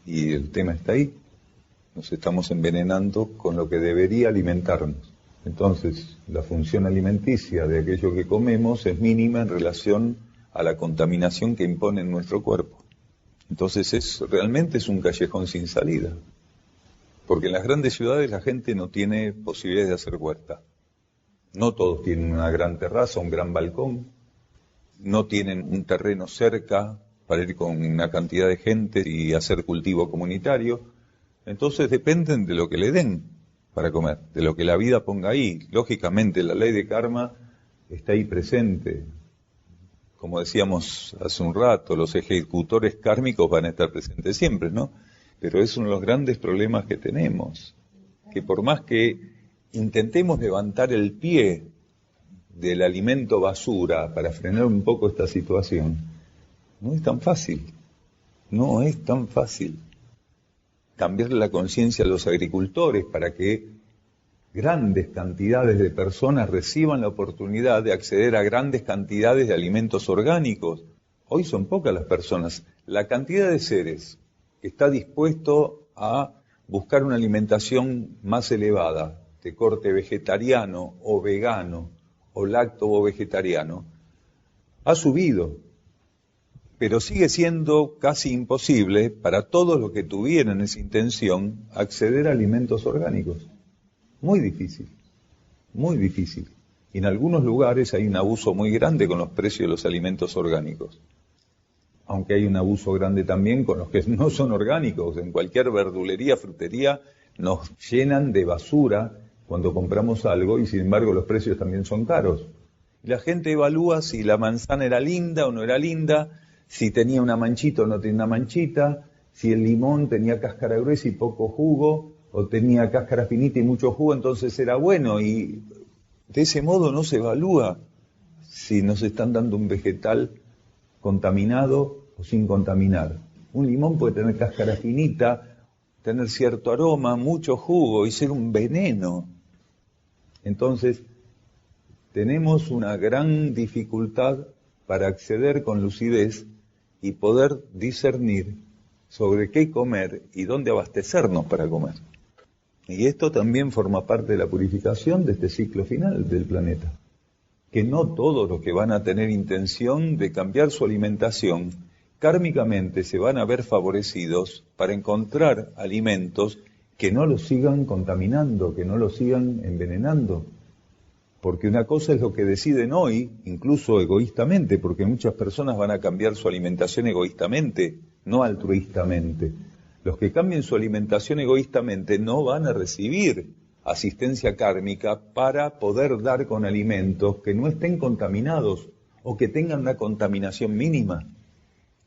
Y el tema está ahí. Nos estamos envenenando con lo que debería alimentarnos. Entonces, la función alimenticia de aquello que comemos es mínima en relación a la contaminación que impone en nuestro cuerpo. Entonces, realmente es un callejón sin salida. Porque en las grandes ciudades la gente no tiene posibilidades de hacer huerta. No todos tienen una gran terraza, un gran balcón, no tienen un terreno cerca para ir con una cantidad de gente y hacer cultivo comunitario. Entonces dependen de lo que le den para comer, de lo que la vida ponga ahí. Lógicamente la ley de karma está ahí presente. Como decíamos hace un rato, los ejecutores kármicos van a estar presentes siempre, ¿no? Pero es uno de los grandes problemas que tenemos, que por más que intentemos levantar el pie del alimento basura para frenar un poco esta situación, no es tan fácil, no es tan fácil. Cambiarle la conciencia a los agricultores para que grandes cantidades de personas reciban la oportunidad de acceder a grandes cantidades de alimentos orgánicos, Hoy son pocas las personas. La cantidad de seres que está dispuesto a buscar una alimentación más elevada, de corte vegetariano o vegano o lacto-vegetariano, ha subido, pero sigue siendo casi imposible para todos los que tuvieran esa intención acceder a alimentos orgánicos. Muy difícil, muy difícil. Y en algunos lugares hay un abuso muy grande con los precios de los alimentos orgánicos. Aunque hay un abuso grande también con los que no son orgánicos. En cualquier verdulería, frutería, nos llenan de basura cuando compramos algo y sin embargo los precios también son caros. Y la gente evalúa si la manzana era linda o no era linda, si tenía una manchita o no tenía una manchita, si el limón tenía cáscara gruesa y poco jugo, o tenía cáscara finita y mucho jugo, entonces era bueno. Y de ese modo no se evalúa si nos están dando un vegetal contaminado o sin contaminar. Un limón puede tener cáscara finita, tener cierto aroma, mucho jugo y ser un veneno. Entonces, tenemos una gran dificultad para acceder con lucidez y poder discernir sobre qué comer y dónde abastecernos para comer. Y esto también forma parte de la purificación de este ciclo final del planeta. Que no todos los que van a tener intención de cambiar su alimentación, kármicamente se van a ver favorecidos para encontrar alimentos que no los sigan contaminando, que no los sigan envenenando. Porque una cosa es lo que deciden hoy, incluso egoístamente, porque muchas personas van a cambiar su alimentación egoístamente, no altruistamente. Los que cambien su alimentación egoístamente no van a recibir asistencia kármica para poder dar con alimentos que no estén contaminados o que tengan una contaminación mínima.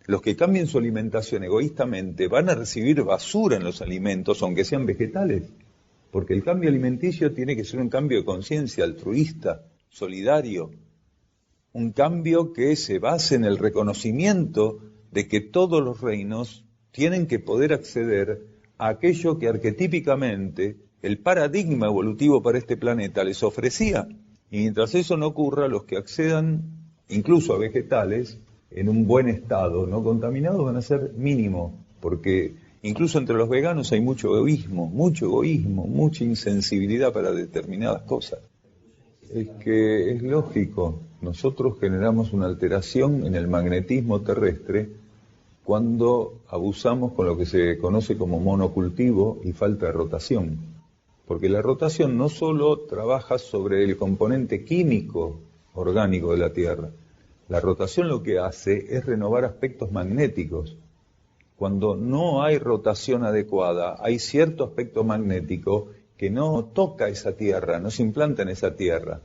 Los que cambien su alimentación egoístamente van a recibir basura en los alimentos, aunque sean vegetales, porque el cambio alimenticio tiene que ser un cambio de conciencia altruista, solidario, un cambio que se base en el reconocimiento de que todos los reinos tienen que poder acceder a aquello que arquetípicamente el paradigma evolutivo para este planeta les ofrecía. Y mientras eso no ocurra, los que accedan incluso a vegetales en un buen estado, no contaminados, van a ser mínimo, porque incluso entre los veganos hay mucho egoísmo, mucha insensibilidad para determinadas cosas. Es que es lógico, nosotros generamos una alteración en el magnetismo terrestre cuando abusamos con lo que se conoce como monocultivo y falta de rotación. Porque la rotación no solo trabaja sobre el componente químico orgánico de la Tierra, la rotación lo que hace es renovar aspectos magnéticos. Cuando no hay rotación adecuada, hay cierto aspecto magnético que no toca esa Tierra, no se implanta en esa Tierra.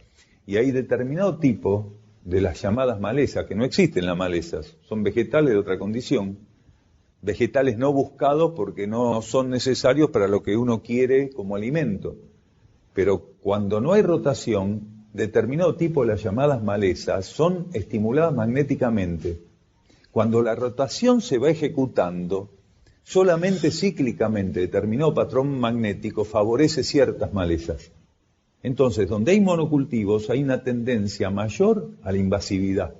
Y hay determinado tipo de las llamadas malezas, que no existen las malezas, son vegetales de otra condición, vegetales no buscados porque no son necesarios para lo que uno quiere como alimento. Pero cuando no hay rotación, determinado tipo de las llamadas malezas son estimuladas magnéticamente. Cuando la rotación se va ejecutando, solamente cíclicamente determinado patrón magnético favorece ciertas malezas. Entonces, donde hay monocultivos hay una tendencia mayor a la invasividad.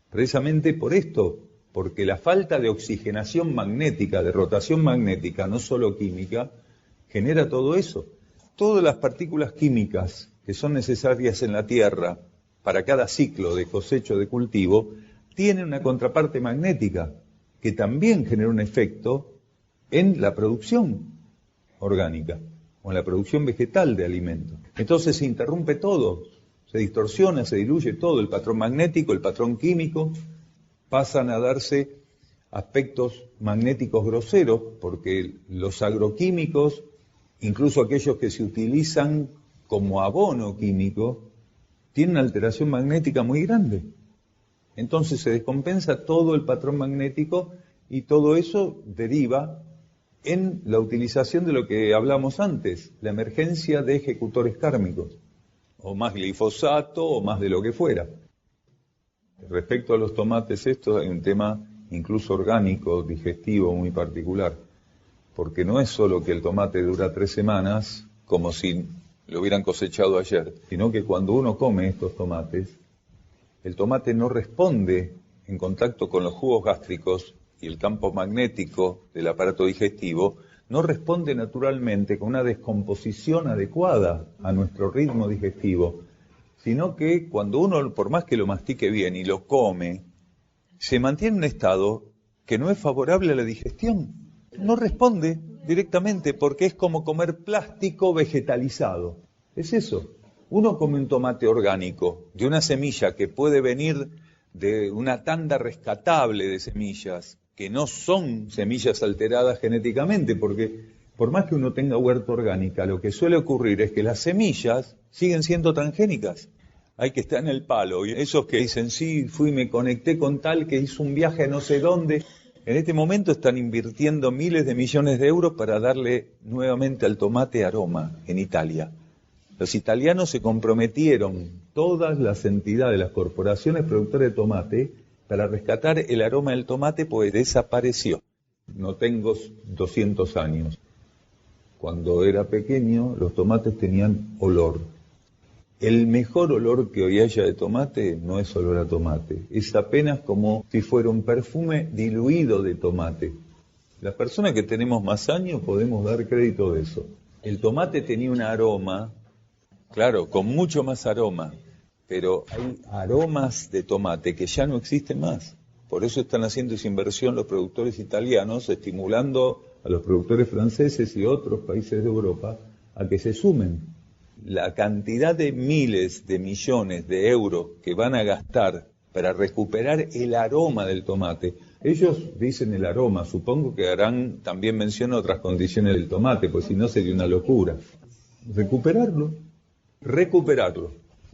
Precisamente por esto, porque la falta de oxigenación magnética, de rotación magnética, no solo química, genera todo eso. Todas las partículas químicas que son necesarias en la Tierra para cada ciclo de cosecho de cultivo, tienen una contraparte magnética que también genera un efecto en la producción orgánica o en la producción vegetal de alimentos. Entonces se interrumpe todo, se distorsiona, se diluye todo, el patrón magnético, el patrón químico, pasan a darse aspectos magnéticos groseros, porque los agroquímicos, incluso aquellos que se utilizan como abono químico, tienen una alteración magnética muy grande. Entonces se descompensa todo el patrón magnético y todo eso deriva en la utilización de lo que hablamos antes, la emergencia de ejecutores kármicos, o más glifosato, o más de lo que fuera. Respecto a los tomates, esto hay un tema incluso orgánico, digestivo, muy particular, porque no es solo que el tomate dura 3 semanas, como si lo hubieran cosechado ayer, sino que cuando uno come estos tomates, el tomate no responde en contacto con los jugos gástricos y el campo magnético del aparato digestivo, no responde naturalmente con una descomposición adecuada a nuestro ritmo digestivo, sino que cuando uno, por más que lo mastique bien y lo come, se mantiene en un estado que no es favorable a la digestión. No responde directamente porque es como comer plástico vegetalizado. Es eso. Uno come un tomate orgánico de una semilla que puede venir de una tanda rescatable de semillas, que no son semillas alteradas genéticamente, porque por más que uno tenga huerta orgánica, lo que suele ocurrir es que las semillas siguen siendo transgénicas. Hay que estar en el palo. Y esos que dicen, sí, fui y me conecté con tal que hizo un viaje a no sé dónde, en este momento están invirtiendo miles de millones de euros para darle nuevamente al tomate aroma en Italia. Los italianos se comprometieron, todas las entidades, las corporaciones productoras de tomate, para rescatar el aroma del tomate, pues desapareció. No tengo 200 años. Cuando era pequeño, los tomates tenían olor. El mejor olor que hoy haya de tomate no es olor a tomate. Es apenas como si fuera un perfume diluido de tomate. Las personas que tenemos más años podemos dar crédito de eso. El tomate tenía un aroma, claro, con mucho más aroma, pero hay aromas de tomate que ya no existen más. Por eso están haciendo esa inversión los productores italianos, estimulando a los productores franceses y otros países de Europa a que se sumen. La cantidad de miles de millones de euros que van a gastar para recuperar el aroma del tomate. Ellos dicen el aroma, supongo que harán también mención a otras condiciones del tomate, pues si no sería una locura. Recuperarlo.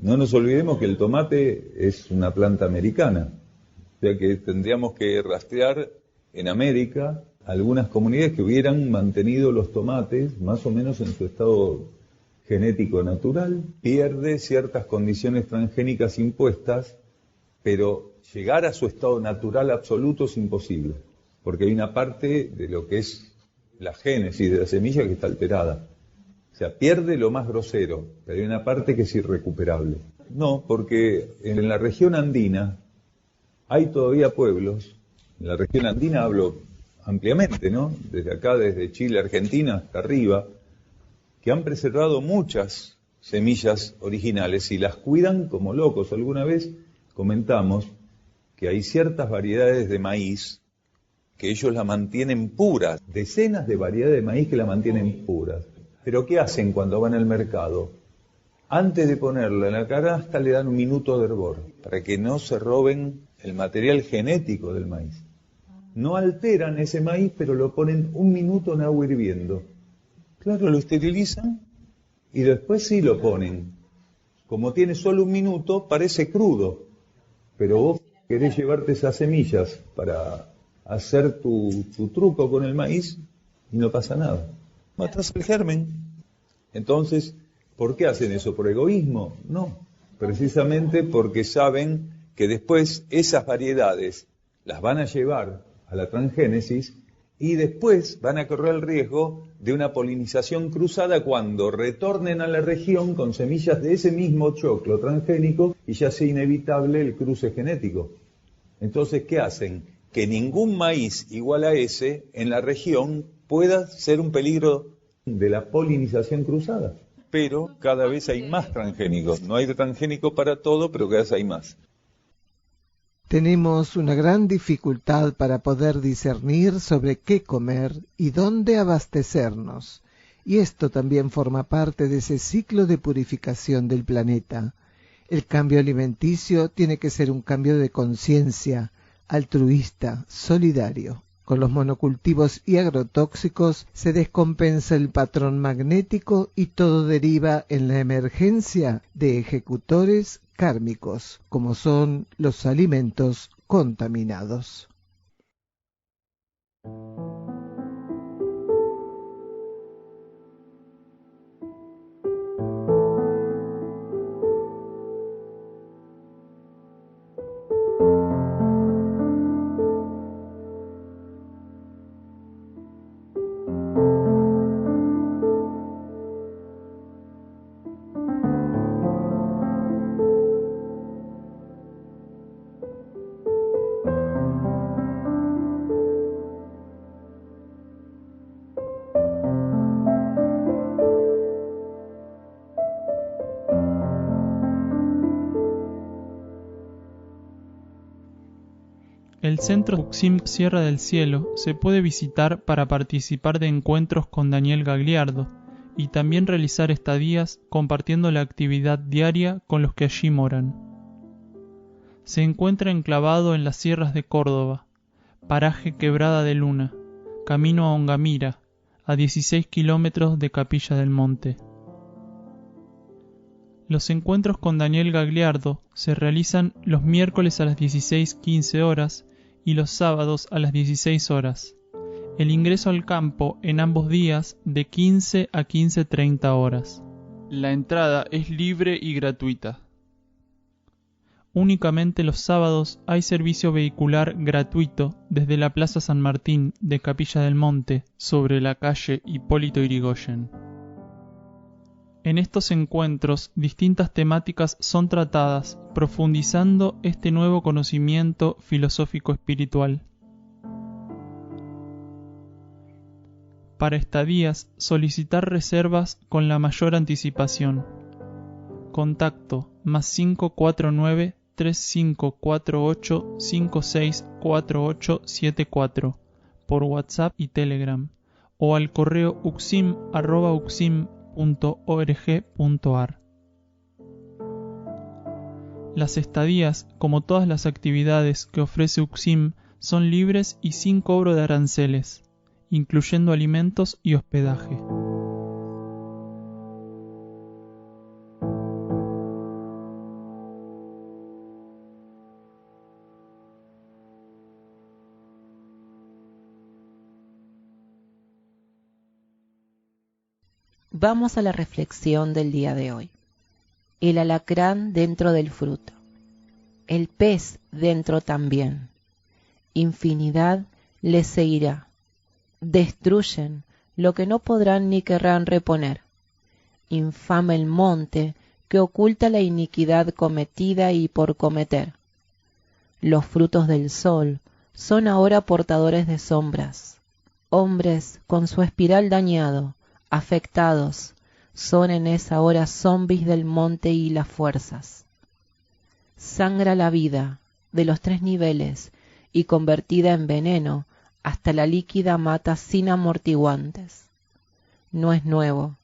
No nos olvidemos que el tomate es una planta americana, o sea que tendríamos que rastrear en América algunas comunidades que hubieran mantenido los tomates más o menos en su estado genético natural, pierde ciertas condiciones transgénicas impuestas, pero llegar a su estado natural absoluto es imposible, porque hay una parte de lo que es la génesis de la semilla que está alterada. O sea, pierde lo más grosero, pero hay una parte que es irrecuperable. No, porque en la región andina hay todavía pueblos, en la región andina hablo ampliamente, ¿no? Desde acá, desde Chile, Argentina, hasta arriba, que han preservado muchas semillas originales y las cuidan como locos. Alguna vez comentamos que hay ciertas variedades de maíz que ellos la mantienen puras, decenas de variedades de maíz que la mantienen puras. Pero ¿qué hacen cuando van al mercado? Antes de ponerla en la canasta le dan un minuto de hervor, para que no se roben el material genético del maíz. No alteran ese maíz, pero lo ponen un minuto en agua hirviendo. Claro, lo esterilizan y después sí lo ponen. Como tiene solo un minuto, parece crudo. Pero vos querés llevarte esas semillas para hacer tu truco con el maíz y no pasa nada. Matás el germen. Entonces, ¿por qué hacen eso? ¿Por egoísmo? No. Precisamente porque saben que después esas variedades las van a llevar a la transgénesis y después van a correr el riesgo de una polinización cruzada cuando retornen a la región con semillas de ese mismo choclo transgénico y ya sea inevitable el cruce genético. Entonces, ¿qué hacen? Que ningún maíz igual a ese en la región pueda ser un peligro de la polinización cruzada. Pero cada vez hay más transgénicos. No hay transgénico para todo, pero cada vez hay más. Tenemos una gran dificultad para poder discernir sobre qué comer y dónde abastecernos. Y esto también forma parte de ese ciclo de purificación del planeta. El cambio alimenticio tiene que ser un cambio de conciencia, altruista, solidario. Con los monocultivos y agrotóxicos se descompensa el patrón magnético y todo deriva en la emergencia de ejecutores kármicos, como son los alimentos contaminados. El Centro UXIM Sierra del Cielo se puede visitar para participar de encuentros con Daniel Gagliardo y también realizar estadías compartiendo la actividad diaria con los que allí moran. Se encuentra enclavado en las sierras de Córdoba, paraje Quebrada de Luna, camino a Ongamira, a 16 kilómetros de Capilla del Monte. Los encuentros con Daniel Gagliardo se realizan los miércoles a las 16:15 horas y los sábados a las 16 horas. El ingreso al campo en ambos días de 15 a 15:30 horas. La entrada es libre y gratuita. Únicamente los sábados hay servicio vehicular gratuito desde la Plaza San Martín de Capilla del Monte sobre la calle Hipólito Yrigoyen. En estos encuentros, distintas temáticas son tratadas, profundizando este nuevo conocimiento filosófico espiritual. Para estadías, solicitar reservas con la mayor anticipación. Contacto +5 49 3548 564874 por WhatsApp y Telegram o al correo uxim@uxim.org.ar. Las estadías, como todas las actividades que ofrece UXIM, son libres y sin cobro de aranceles, incluyendo alimentos y hospedaje. Vamos a la reflexión del día de hoy. El alacrán dentro del fruto, el pez dentro también. Infinidad les seguirá. Destruyen lo que no podrán ni querrán reponer. Infame el monte que oculta la iniquidad cometida y por cometer. Los frutos del sol son ahora portadores de sombras. Hombres con su espiral dañado, afectados, son en esa hora zombis del monte y las fuerzas. Sangra la vida de los 3 niveles y convertida en veneno hasta la líquida mata sin amortiguantes. No es nuevo,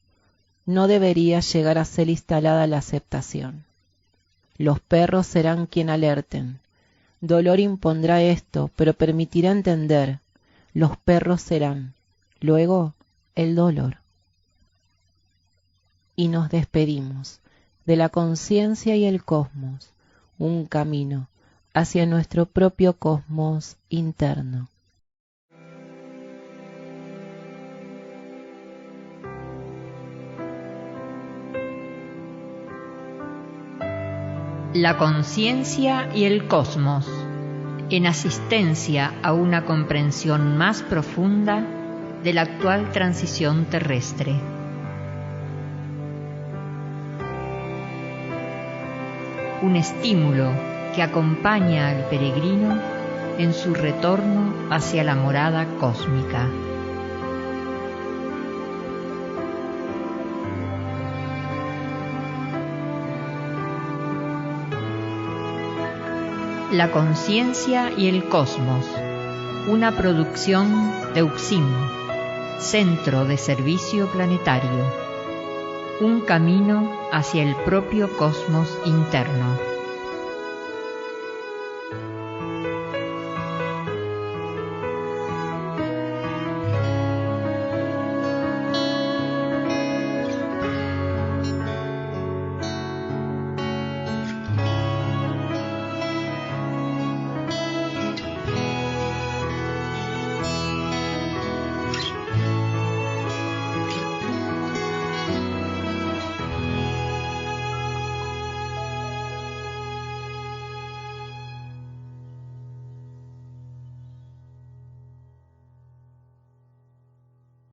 no debería llegar a ser instalada la aceptación. Los perros serán quien alerten. Dolor impondrá esto, pero permitirá entender. Los perros serán, luego el dolor. Y nos despedimos de la conciencia y el cosmos, un camino hacia nuestro propio cosmos interno. La conciencia y el cosmos, en asistencia a una comprensión más profunda de la actual transición terrestre. Un estímulo que acompaña al peregrino en su retorno hacia la morada cósmica. La conciencia y el cosmos, una producción de UXIM, Centro de Servicio Planetario. Un camino hacia el propio cosmos interno.